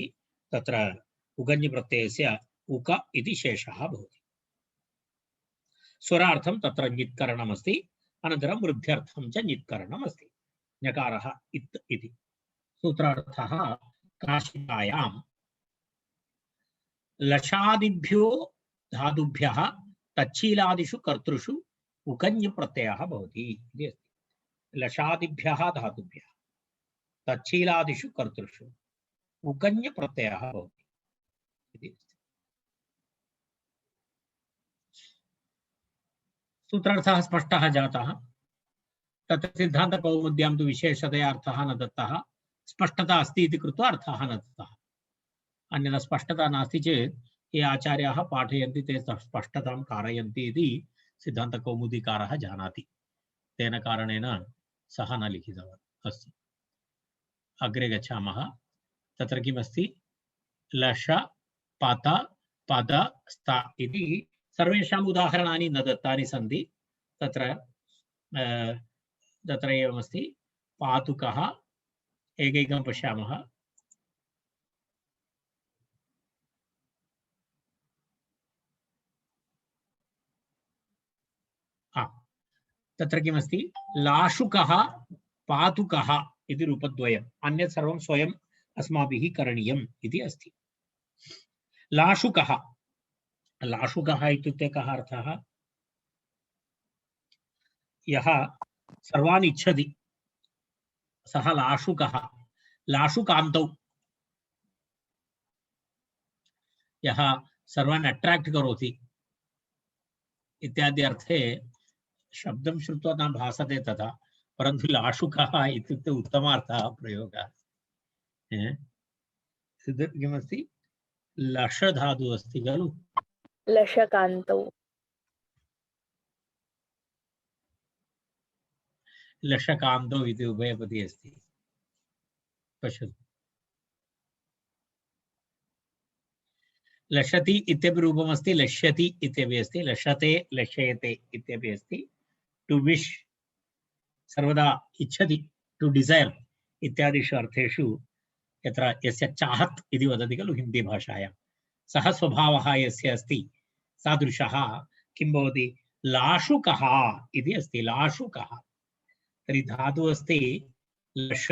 तत्र उकन्य प्रत्ययस्य उक इति शेषः भवति स्वरार्थं तत्र ञित्करणमस्ति अनन्तरं वृद्ध्यर्थं च ञित्करणमस्ति ञकारः इत् इति सूत्रार्थः काशिकायां लशादिभ्यो धातुभ्यः तच्छीलादिषु कर्तृषु उकन्य प्रत्ययः भवति इति अस्ति लशादिभ्यः धातुभ्यः तच्छीलादिषु कर्तृषु उकन्य प्रत्ययः भवति इति सूत्रार्थः स्पष्टः जातः तत्र सिद्धान्तकौमुद्यां तु विशेषतया अर्थः न दत्तः स्पष्टता अस्ति इति कृत्वा अर्थः न दत्तः अन्यथा स्पष्टता नास्ति चेत् ये आचार्याः पाठयन्ति ते स्पष्टतां कारयन्ति इति सिद्धान्तकौमुदीकारः जानाति तेन कारणेन सः न लिखितवान् अस्तु अग्रे गच्छामः तत्र किमस्ति लश पत पद स्त इति सर्वेषाम् उदाहरणानि न दत्तानि सन्ति तत्र तत्र एवमस्ति पातुकः एकैकं पश्यामः तत्र किमस्ति लाशुकः पातुकः इति रूपद्वयम् अन्यत् सर्वं स्वयम् अस्माभिः करणीयम् इति अस्ति लाशुकः लाशुकः इत्युक्ते कः अर्थः यः सर्वान् इच्छति सः लाशुकः लाशुकान्तौ यः सर्वान् अट्राक्ट् करोति इत्यादि अर्थे शब्दं श्रुत्वा न भासते तथा, परन्तु लाशुकः इत्युक्ते उत्तमार्थः प्रयोगः। किमस्ति? लश धातुः अस्ति खलु, लशकान्तौ लशकान्तौ इति उभयपदी अस्ति। पश्यतु, लशति इत्यपि रूपमस्ति, लश्यति इत्यपि अस्ति, लशते लश्यते इत्यपि अस्ति। टु विश्, सर्वदा इच्छति, टु डिसैर् इत्यादिषु अर्थेषु यत्र यस्य चाहत् इति वदति खलु हिन्दी भाषायां, सः स्वभावः यस्य अस्ति सादृशः किं भवति? लाशुकः इति अस्ति। लाशुकः तर्हि धातुः अस्ति लश,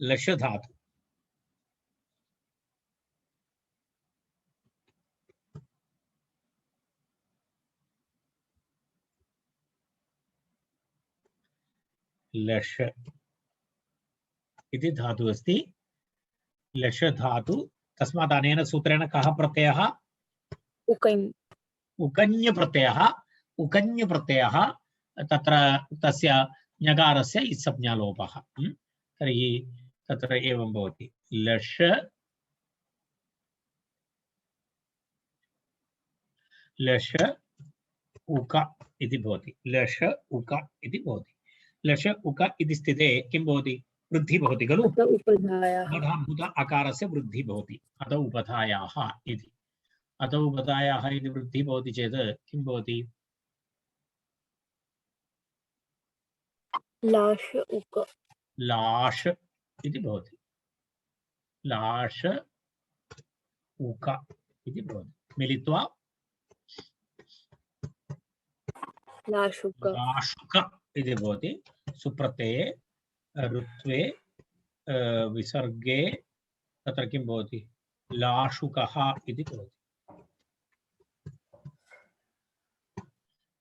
लश धातु। लश इति धातुः अस्ति। लश धातु, तस्मात् अनेन सूत्रेण कः प्रत्ययः? उकञ् उकन्य प्रत्ययः। उकन्य प्रत्ययः तत्र तस्य ञकारस्य इत्संज्ञालोपः। तर्हि तत्र एवं भवति, लश लश उक इति भवति। लश उक इति भवति। लश उक इति स्थिते किं भवति? वृद्धिः भवति खलु, अत उपधायाः उपधाभूत अकारस्य वृद्धिः भवति। अत उपधायाः इति, अत उपधायाः इति वृद्धिः भवति चेत् किं भवति? लाश उक लाश इति भवति। लाश उक इति भवति, मिलित्वा लाशुक लाशुक इति भवति। सुप्रत्यये ऋत्वे विसर्गे तत्र किं भवति? लाशुकः इति भवति।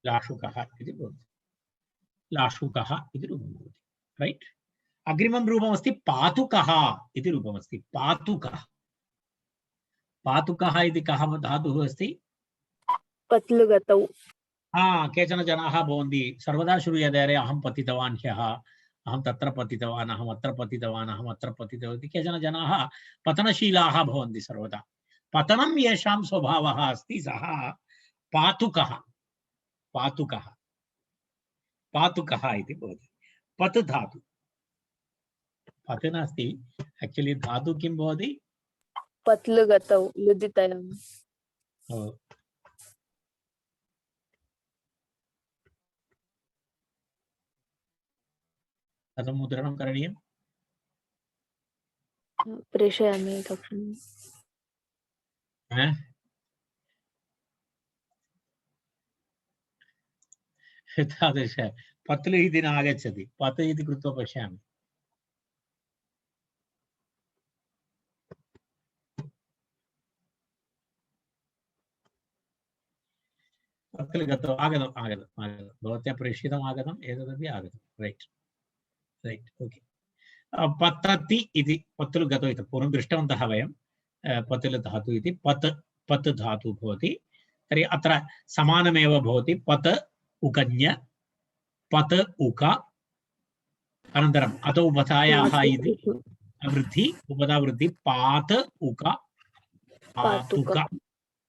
लाशुकः इति भवति। लाशुकः इति रूपं भवति। रैट्। अग्रिमं रूपमस्ति पातुकः इति रूपमस्ति। पातुकः, पातुकः इति कः धातुः अस्ति? पत्लुगतौ केचन जनाः भवन्ति, सर्वदा श्रूयते, अरे अहं पतितवान् ह्यः, अहं तत्र पतितवान्, अहम् अत्र पतितवान्, अहम् अत्र पतितवान् इति केचन जनाः पतनशीलाः भवन्ति सर्वदा। पतनं येषां स्वभावः अस्ति सः पातुकः। पातुकः, पातुकः इति भवति। पत् धातु, पत् नास्ति, एक्चुअली धातु किं भवति? पत्लुगतौ लुदितयम् कथं मुद्रणं करणीयं? प्रेषयामि कक्षं। तादृश पत्लु इति न आगच्छति, पत् इति कृत्वा पश्यामि। पत्लु गतौ आगतम् आगतम् आगतं, भवत्या प्रेषितम् आगतम्, एतदपि आगतं। Rat rat, okay. पतति इति पत्लु गतौ इति पूर्वं दृष्टवन्तः वयं। पत्लु धातु इति पत्, पत् धातु भवति। तर्हि अत्र समानमेव भवति। पत् उकन्य, पत् उक, अनन्तरम् अतो उपधायाः इति वृद्धि, उपधा वृद्धि, पात् उक पातुक,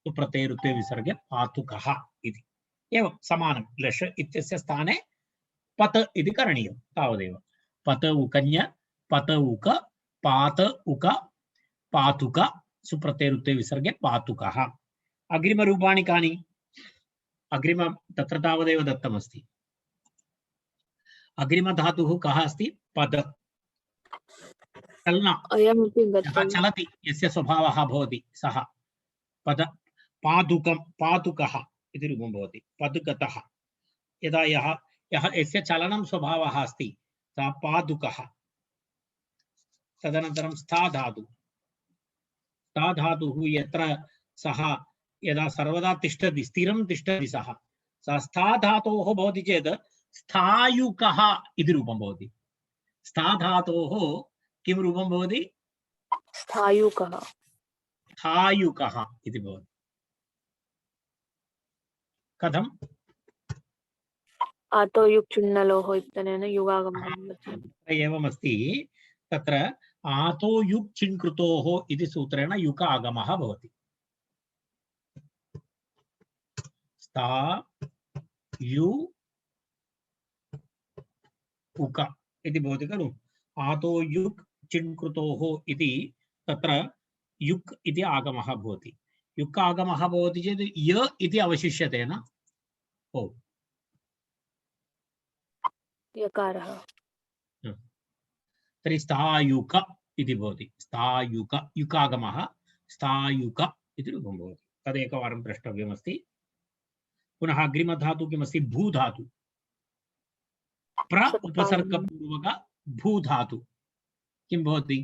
प्रत्ययरुत्वे विसर्गे पातुकः इति। एवं समानं लश इत्यस्य स्थाने पत् इति करणीयं, तावदेव। पत् उकन्य, पत् उक, पात् उक, पातुक, सुप्रत्ययरुत्वे विसर्गे पातुकः। अग्रिमरूपाणि कानि? अग्रिम तत्र तावदेव दत्तमस्ति। अग्रिमधातुः कः अस्ति? पद। चलना, चलति यस्य स्वभावः भवति सः पद। पादुकं, पादुकः इति रूपं भवति। पदगतः, यदा यः यस्य चलनं स्वभावः अस्ति सः पादुकः। तदनन्तरं स्था धातु, स्था धातुः यत्र सः यदा सर्वदा तिष्ठति, स्थिरं तिष्ठति सः स्था धातोः भवति चेत् स्थायुकः इति रूपं भवति। स्था धातोः किं रूपं भवति? स्थायुकः, स्थायुकः इति भवति। कथम् आतो युक् चुण्णलोः इत्यनेन युगागमः भवति। एवमस्ति तत्र आतो युक् चिन् कृतोः इति सूत्रेण युक आगमः भवति। स्था यु उक इति भवति खलु। आतो युक् चिन् कृतोः इति तत्र युक् इति आगमः भवति। युक् आगमः भवति चेत् य इति अवशिष्यते न। ओ यकारः तर्हि स्थायुक इति भवति। स्थायुक युकागमः स्थायुक इति रूपं भवति। तदेकवारं द्रष्टव्यमस्ति। पुनः अग्रिमधातु किमस्ति? भूधातु। प्र उपसर्गपूर्वक भूधातु किं भवति?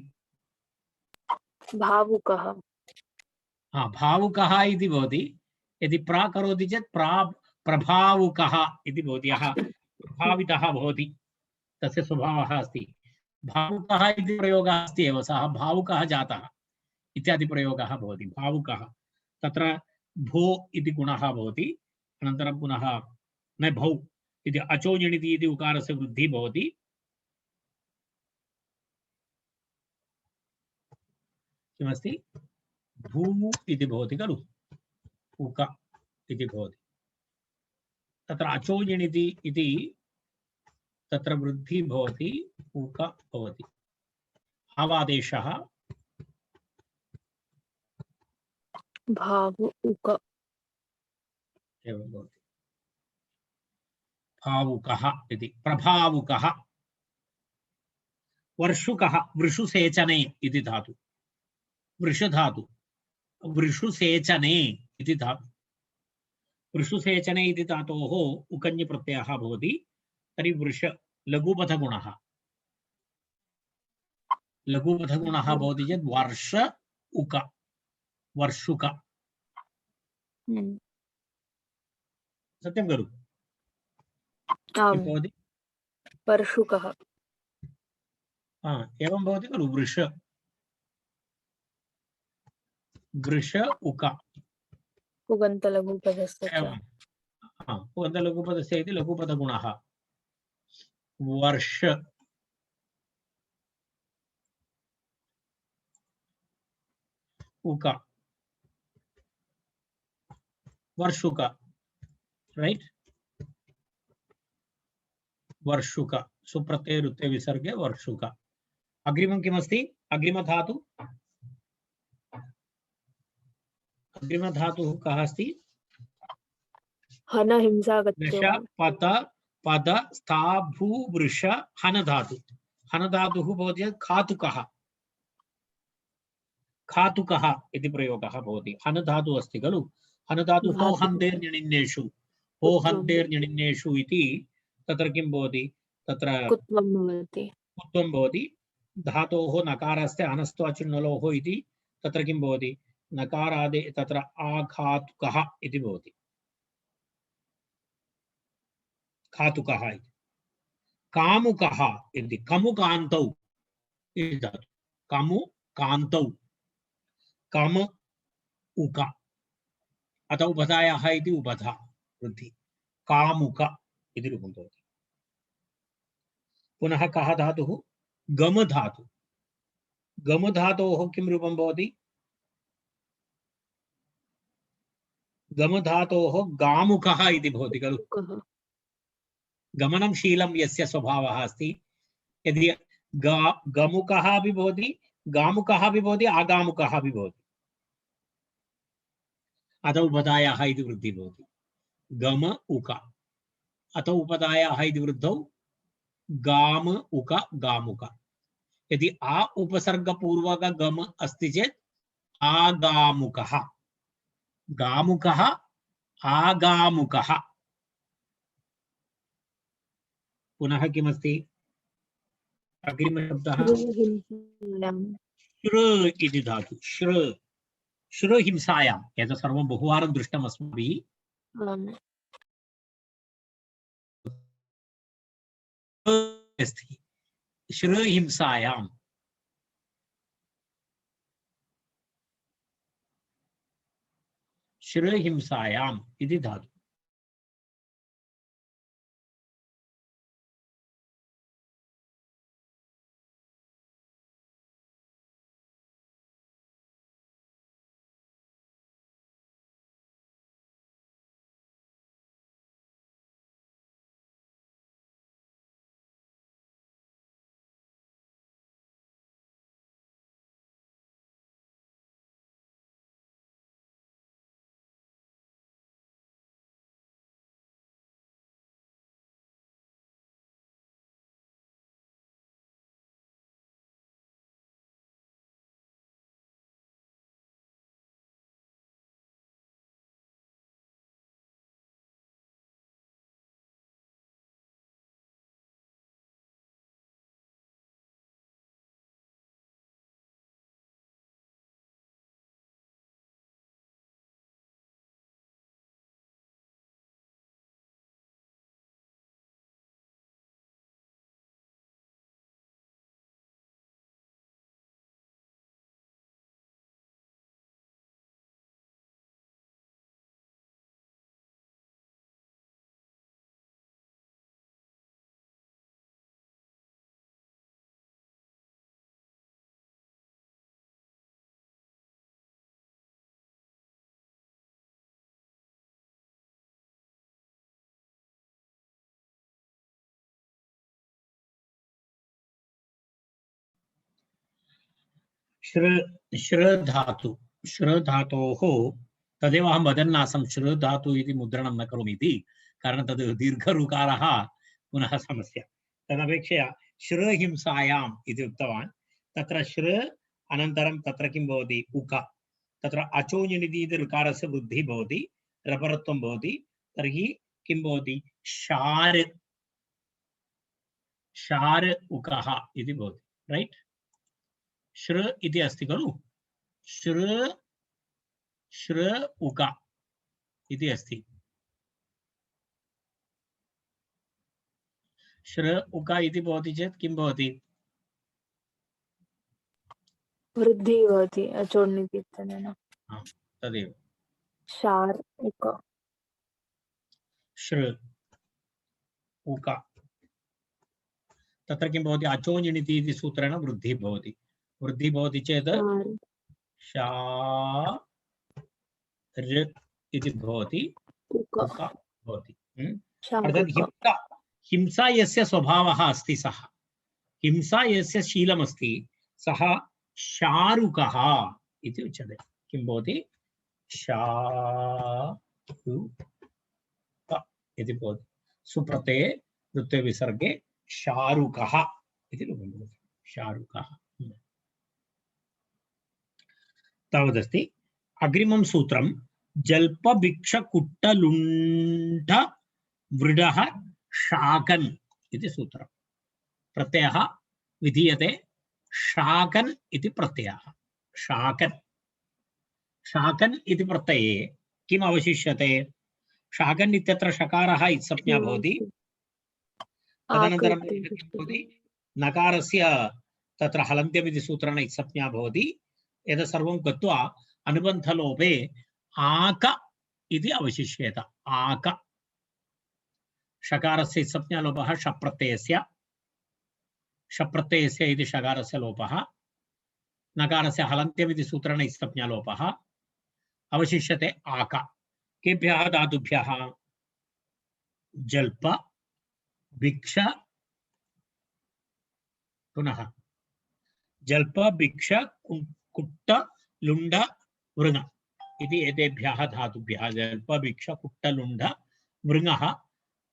भावुकः। भावुकः इति भवति। यदि प्र करोति चेत् प्रभावुकः इति भवति। यः प्रभावितः भवति तस्य स्वभावः अस्ति। भावुकः इति प्रयोगः अस्ति एव, सः भावुकः जातः इत्यादि प्रयोगः भवति। भावुकः तत्र भो इति गुणः भवति। अनन्तरं पुनः न भौ इति अचो ञणिति इति उकारस्य वृद्धिः भवति। किमस्ति? भू इति भवति खलु। उक इति भवति। तत्र अचो ञणिति इति तत्र वृद्धिः भवति, उक भवति। भावादेशः भावुक एवं भवति। भावुकः इति प्रभावुकः। वर्षुकः वृषुसेचने इति धातु। वृषधातु वृषुसेचने इति धातु। वृषुसेचने इति धातोः उकञ् प्रत्ययः भवति। तर्हि वृष लघुपथगुणः भवति चेत् वर्ष उक वर्षुक। सत्यं खलु? किं भवति? वर्षुकः। एवं भवति खलु। वृष वृष उक पुगन्तलघुपदस्य च। पुगन्तलघुपदस्य इति लघुपदगुणः। वर्ष उक वर्षुक, राइट? वर्षुक सुप्रत्यय रुत्ते विसर्गे वर्षुक। अग्रिमं किमस्ति? अग्रिमधातु अग्रिमधातुः कः अस्ति? हन हिंसागत्यो। दश पद पद स्था भू वृष हन धातु। हन धातुः भवति खातुकः। खातुकः इति प्रयोगः भवति। हन धातुः अस्ति खलु। हन धातुः हो हन्तेर्निणिन्नेषु इति तत्र किं भवति? तत्र कुत्वं भवति। कुत्वं भवति। धातोः नकारस्य अनस्त्वाचिन्नलोः इति तत्र किं भवति? नकारादे तत्र आघातुकः इति भवति। खातुकः इति। कामुकः इति कमुकान्तौ इति धातु। कमुकान्तौ कम उक अतः उपधायाः इति उपधा वृद्धि। कामुक इति रूपं भवति। पुनः कः धातुः? गम धातु। गम धातोः किं रूपं भवति? गम धातोः गामुकः इति भवति खलु। गमनं शीलं यस्य स्वभावः अस्ति, यदि गमुकः अपि भवति, गामुकः अपि भवति, आगामुकः अपि भवति, अतः उपधायाः इति वृद्धिः भवति। गम उक अतः उपधायाः इति वृद्धौ गाम उक गामुक। यदि आ उपसर्गपूर्वक गम अस्ति चेत् आगामुकः, गामुकः आगामुकः। पुनः किमस्ति? अग्रिमशब्दः श्र इति धातु। श्र हिंसायां एतत् सर्वं बहुवारं दृष्टम् अस्माभिः। अस्ति श्र हिंसायां। श्र हिंसायाम् इति धातु। श्र धातु, श्र धातोः तदेव अहं वदन् आसं श्र धातु इति मुद्रणं न करोमि इति, कारणं तद् दीर्घऋकारः पुनः समस्या। तदपेक्षया श्र हिंसायाम् इति उक्तवान्। तत्र श्र अनन्तरं तत्र किं भवति उक, तत्र अचोनिनिति इति ऋकारस्य वृद्धिः भवति, रपरत्वं भवति, तर्हि किं भवति शार्, शार् उकः इति भवति, रैट्। श्र इति अस्ति खलु, श्र श्र उक इति अस्ति। श्र उक इति भवति चेत् किं भवति? वृद्धिः भवति अचोर्णिति इत्यनेन। तदेव शार् उक, श्र उक, तत्र किं भवति अचोनिनिति इति सूत्रेण वृद्धिः भवति। वृद्धिः भवति चेत् शा ऋ इति भवति, उक भवति। अर्थात् हिंसा, हिंसा यस्य स्वभावः अस्ति, सः हिंसा यस्य शीलमस्ति सः शारुकः इति उच्यते। किं भवति? शारुक इति भवति। सुप्रत्यये वृत्ते विसर्गे शारुकः इति रूपं भवति, शारुकः। तावदस्ति। अग्रिमं सूत्रं जल्पभिक्षकुट्टलुण्ठ वृडः शाकन् इति सूत्रं। प्रत्ययः विधीयते शाकन् इति प्रत्ययः। शाकन्, शाकन् इति प्रत्यये किम् अवशिष्यते? शाकन् इत्यत्र शकारः इत्संज्ञा भवति, तदनन्तरं किं भवति? नकारस्य तत्र हलन्त्यमिति सूत्रेण इत्संज्ञा भवति। एतत् सर्वं गत्वा अनुबन्धलोपे आक इति अवशिष्येत। आक, शकारस्य इत्संज्ञालोपः शप्रत्ययस्य, शप्रत्ययस्य इति शकारस्य लोपः, नकारस्य हलन्त्यमिति सूत्रेण इत्संज्ञालोपः, अवशिष्यते आक। केभ्यः धातुभ्यः? जल्प, भिक्ष, पुनः जल्प, भिक्ष, कुट्ट, लुण्ड, वृङ इति एतेभ्यः धातुभ्यः जल्प, भिक्ष, कुट्ट, लुण्ड, वृङः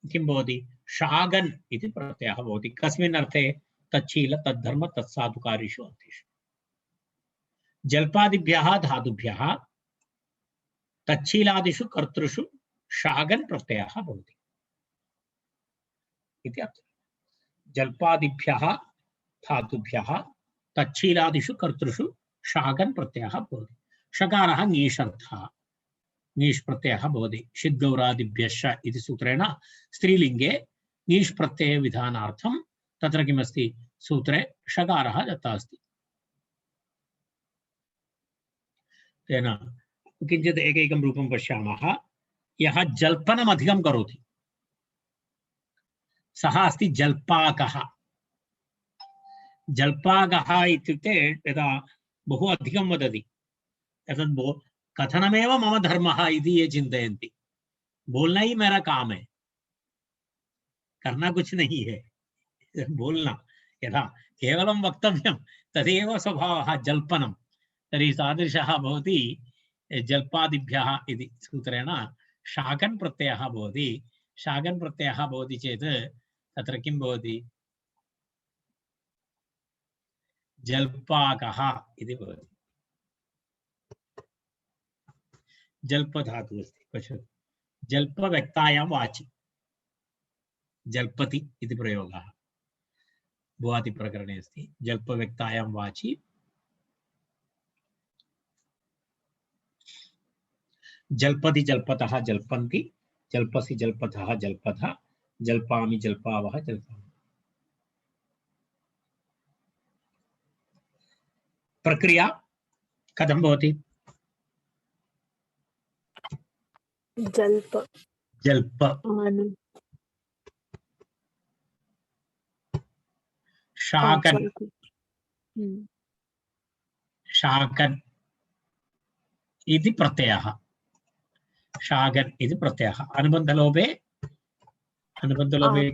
किं भवति? शागन् इति प्रत्ययः भवति। कस्मिन् अर्थे? तच्छील, तद्धर्म, तत्साधुकारिषु अर्थेषु। जल्पादिभ्यः धातुभ्यः तच्छीलादिषु कर्तृषु शागन् प्रत्ययः भवति इति अर्थः। जल्पादिभ्यः धातुभ्यः तच्छीलादिषु कर्तृषु शागन् प्रत्ययः भवति। शकारः ङीषर्थः, ङीष् प्रत्ययः भवति। षिद्गौरादिभ्यश्च इति सूत्रेण स्त्रीलिङ्गे ङीष् प्रत्यय विधानार्थं तत्र किमस्ति? सूत्रे शकारः दत्तः अस्ति। तेन किञ्चित् एकैकं रूपं पश्यामः। यः जल्पनम् अधिकं करोति सः अस्ति जल्पाकः। जल्पाकः इत्युक्ते यदा बहु अधिकं वदति, एतद् कथनमेव मम धर्मः इति ये चिन्तयन्ति। बोलना ही मेरा काम है, करना कुछ नहीं है, बोलना। यदा केवलं वक्तव्यं तदेव स्वभावः जल्पनं, तर्हि तादृशः भवति जल्पादिभ्यः इति सूत्रेण शाकन् प्रत्ययः भवति। शाकन् प्रत्ययः भवति चेत् तत्र किं भवति? जल्पाकः इति भवति। जल्प धातुः अस्ति, पश्यतु। जल्पव्यक्तायां वाचि जल्पति इति प्रयोगः भुवाति प्रकरणे अस्ति। जल्पव्यक्तायां वाचि जल्पति, जल्पतः, जल्पन्ति, जल्पसि, जल्पतः, जल्पथ, जल्पामि, जल्पावः, जल्पामि। प्रक्रिया कथं भवति? जल्प, जल्प, शाकन्, शाकन् इति प्रत्ययः। शाकन् इति प्रत्ययः। अनुबन्धलोपे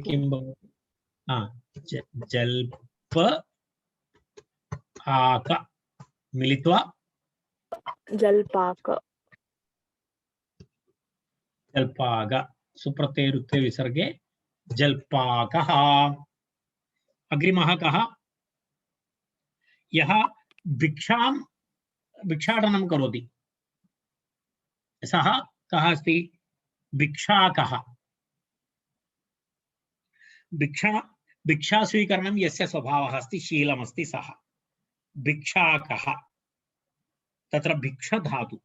किं भवति? जल्प आक मिलित्वा जलपाक जल्पाग सुप्रत्ययरुक्ते विसर्गे जल्पाकः। अग्रिमः कः? यः भिक्षाटनं करोति सः कः अस्ति? भिक्षाकः। भिक्षा स्वीकरणं यस्य स्वभावः अस्ति, शीलमस्ति, सः भिक्षाकः। तत्र भिक्षधातु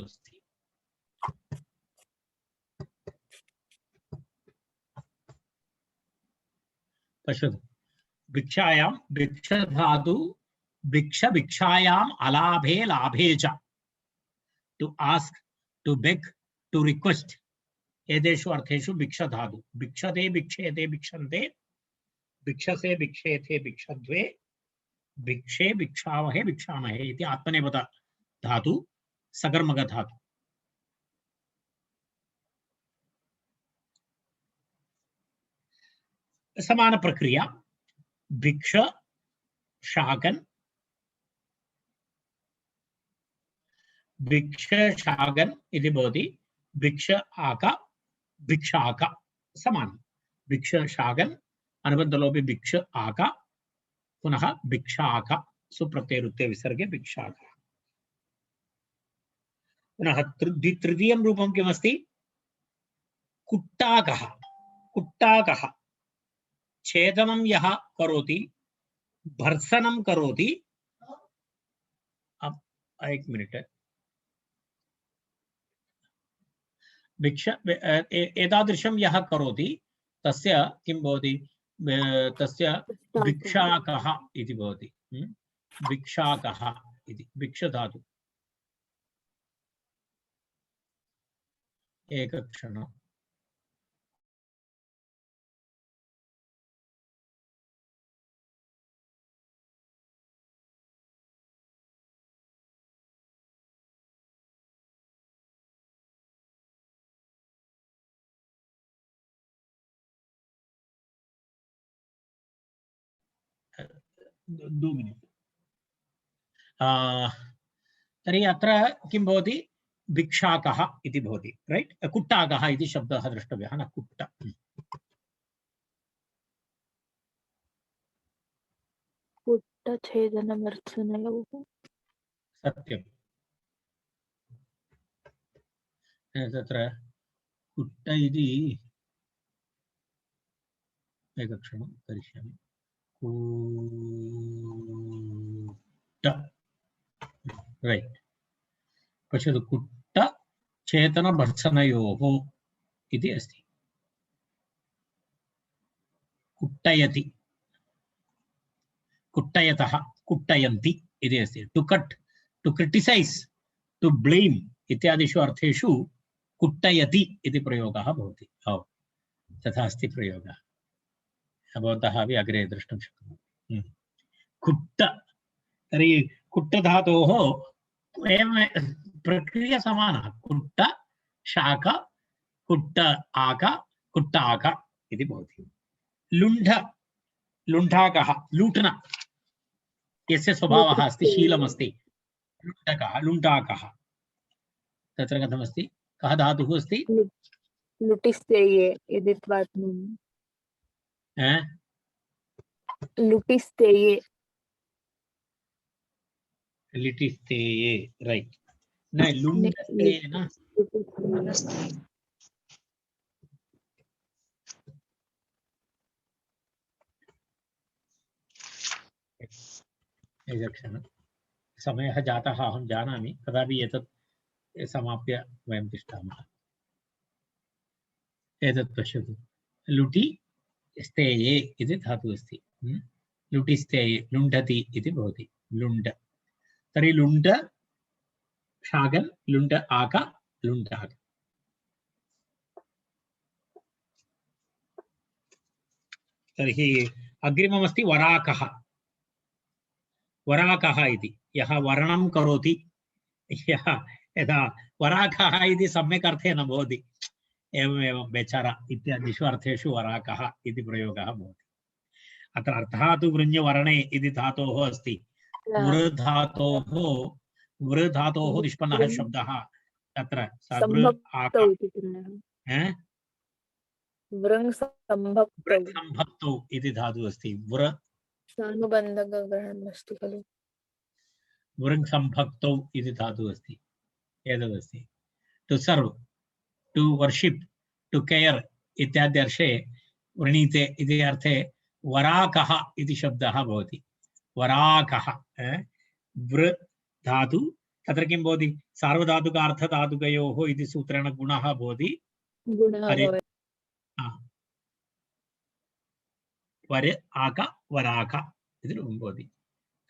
अस्ति। पश्यतु, भिक्षायां भिक्षधातु भिक्षायाम् अलाभे लाभे च, to ask, to beg, to request, एतेषु अर्थेषु भिक्षधातु। भिक्षते भिक्षेते भिक्षन्ते, भिक्षसे भिक्षेते भिक्षद्वे, भिक्षे भिक्षावहे भिक्षामहे इति आत्मनेपद धातु सकर्मक धातु। समान प्रक्रिया भिक्ष शाकन इति भवति। भिक्ष आक भिक्षाक समान। भिक्ष शाकन अनुबन्धलोपि भिक्ष आक पुनः भिक्षाक सुप्रत्ययरुक्ते विसर्गे भिक्षाक। पुनः तृतीयं रूपं किमस्ति? कुट्टाकः। कुट्टाकः छेदनं यः करोति, भर्त्सनं करोति। एक मिनिट। भिक्ष एतादृशं यः करोति तस्य किं भवति? तस्य भिक्षाकः इति भवति। भिक्षाकः इति भिक्षधातु। एकक्षणम्। तर्हि अत्र किं भवति? भिक्षाकः इति भवति, रैट्? कुट्टाकः इति शब्दः द्रष्टव्यः, न कुट्ट। कुट्टछेदनमर्थनयोः। सत्यं। तत्र कुट्ट इति एकक्षणं करिष्यामि। कुट्ट, रैट्। पश्यतु, कुट्ट चेतनभर्त्सनयोः इति अस्ति। कुट्टयति, कुट्टयतः, कुट्टयन्ति इति अस्ति। To cut, to criticise, to blame इत्यादिषु अर्थेषु कुट्टयति इति प्रयोगः भवति। तथा अस्ति प्रयोगः। भवन्तः अपि अग्रे द्रष्टुं शक्नुवन्ति। कुट्ट, तर्हि कुट्टधातोः एवं प्रक्रिया समाना। कुट्ट शाक, कुट्ट आक, कुट्टाक इति भवति। लुण्ठ, लुण्ठाकः, लूटन यस्य स्वभावः अस्ति, शीलमस्ति, लुण्ठकः, लुण्ठाकः। तत्र कथमस्ति? कः धातुः अस्ति? लुटिस्तेये इति त्वात्मनि। लुटिस्तेये, लिटिस्तेये, रैट्। न लुण्ठस्तेये न। एकक्षणं, समयः जातः अहं जानामि, तथापि एतत् समाप्य वयं तिष्ठामः। एतत् पश्यतु, लुटि स्तेये इति धातुः अस्ति। लुटिस्तेये, लुण्ठति इति भवति। लुण्ड, तर्हि लुण्ड शाकन्, लुण्ड आक, लुण्ठाक। तर्हि अग्रिममस्ति वराकः। वराकः इति यः वरणं करोति, यदा वराकः इति सम्यक् अर्थे न भवति, एवमेवं बेचारा इत्यादिषु अर्थेषु वराकः इति प्रयोगः भवति। अत्र अर्थः तु वृञ्जवर्णे इति धातोः अस्ति। वृधातोः निष्पन्नः शब्दः तत्र वृ आका संभक्तौ इति पुनः वृङ् संभक्तौ वृत्सम्भक्तौ इति धातुः अस्ति। वृ सानुबन्धकग्रहणम् अस्ति खलु। वृङ्सम्भक्तौ इति धातुः अस्ति। एतदस्ति to serve, to worship, to care इत्यादि अर्थे वृणीते इति अर्थे वराकः इति शब्दः भवति। वराकः वृ धातु तत्र किं भवति सार्वधातुकार्थधातुकयोः इति सूत्रेण गुणः भवति। वर आक वराक इति भवति।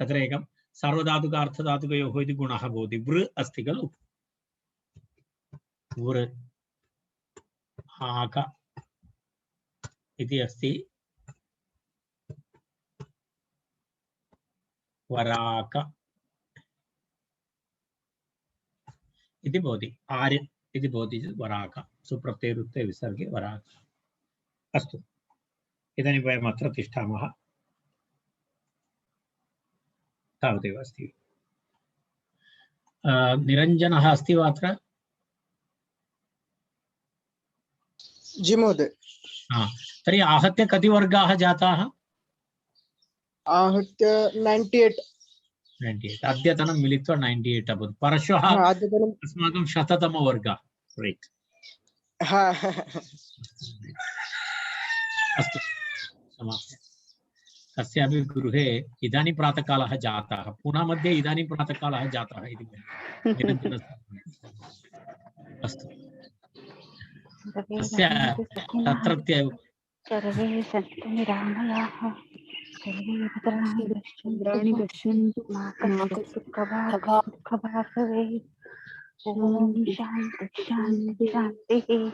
तत्र एकं सार्वधातुकार्थधातुकयोः इति गुणः भवति। वृ अस्ति खलु, वृ आक इति अस्ति, वराक इति भवति। आर् इति भवति वराक, सुप्रत्ययरुक्ते विसर्गे वराक। अस्तु, इदानीं वयम् अत्र तिष्ठामः। तावदेव अस्ति। निरञ्जनः अस्ति वा अत्र? जी महोदय। तर्हि आहत्य कति वर्गाः जाताः? आहत्य 98। अद्यतनं मिलित्वा 98 अभवत्। परश्वः अस्माकं 100तमवर्गः। रैट्। अस्तु, समाप्य। कस्यापि गृहे इदानीं प्रातःकालः जातः, पुनः मध्ये इदानीं प्रातःकालः जातः इति अस्तु, तत्रत्य सर्वे सन्तु निरामयाः, सर्वे भद्राणि पश्यन्तु मा कश्चित् दुःखभाग् भवेत्। ॐ शान्ति शान्ति शान्तिः।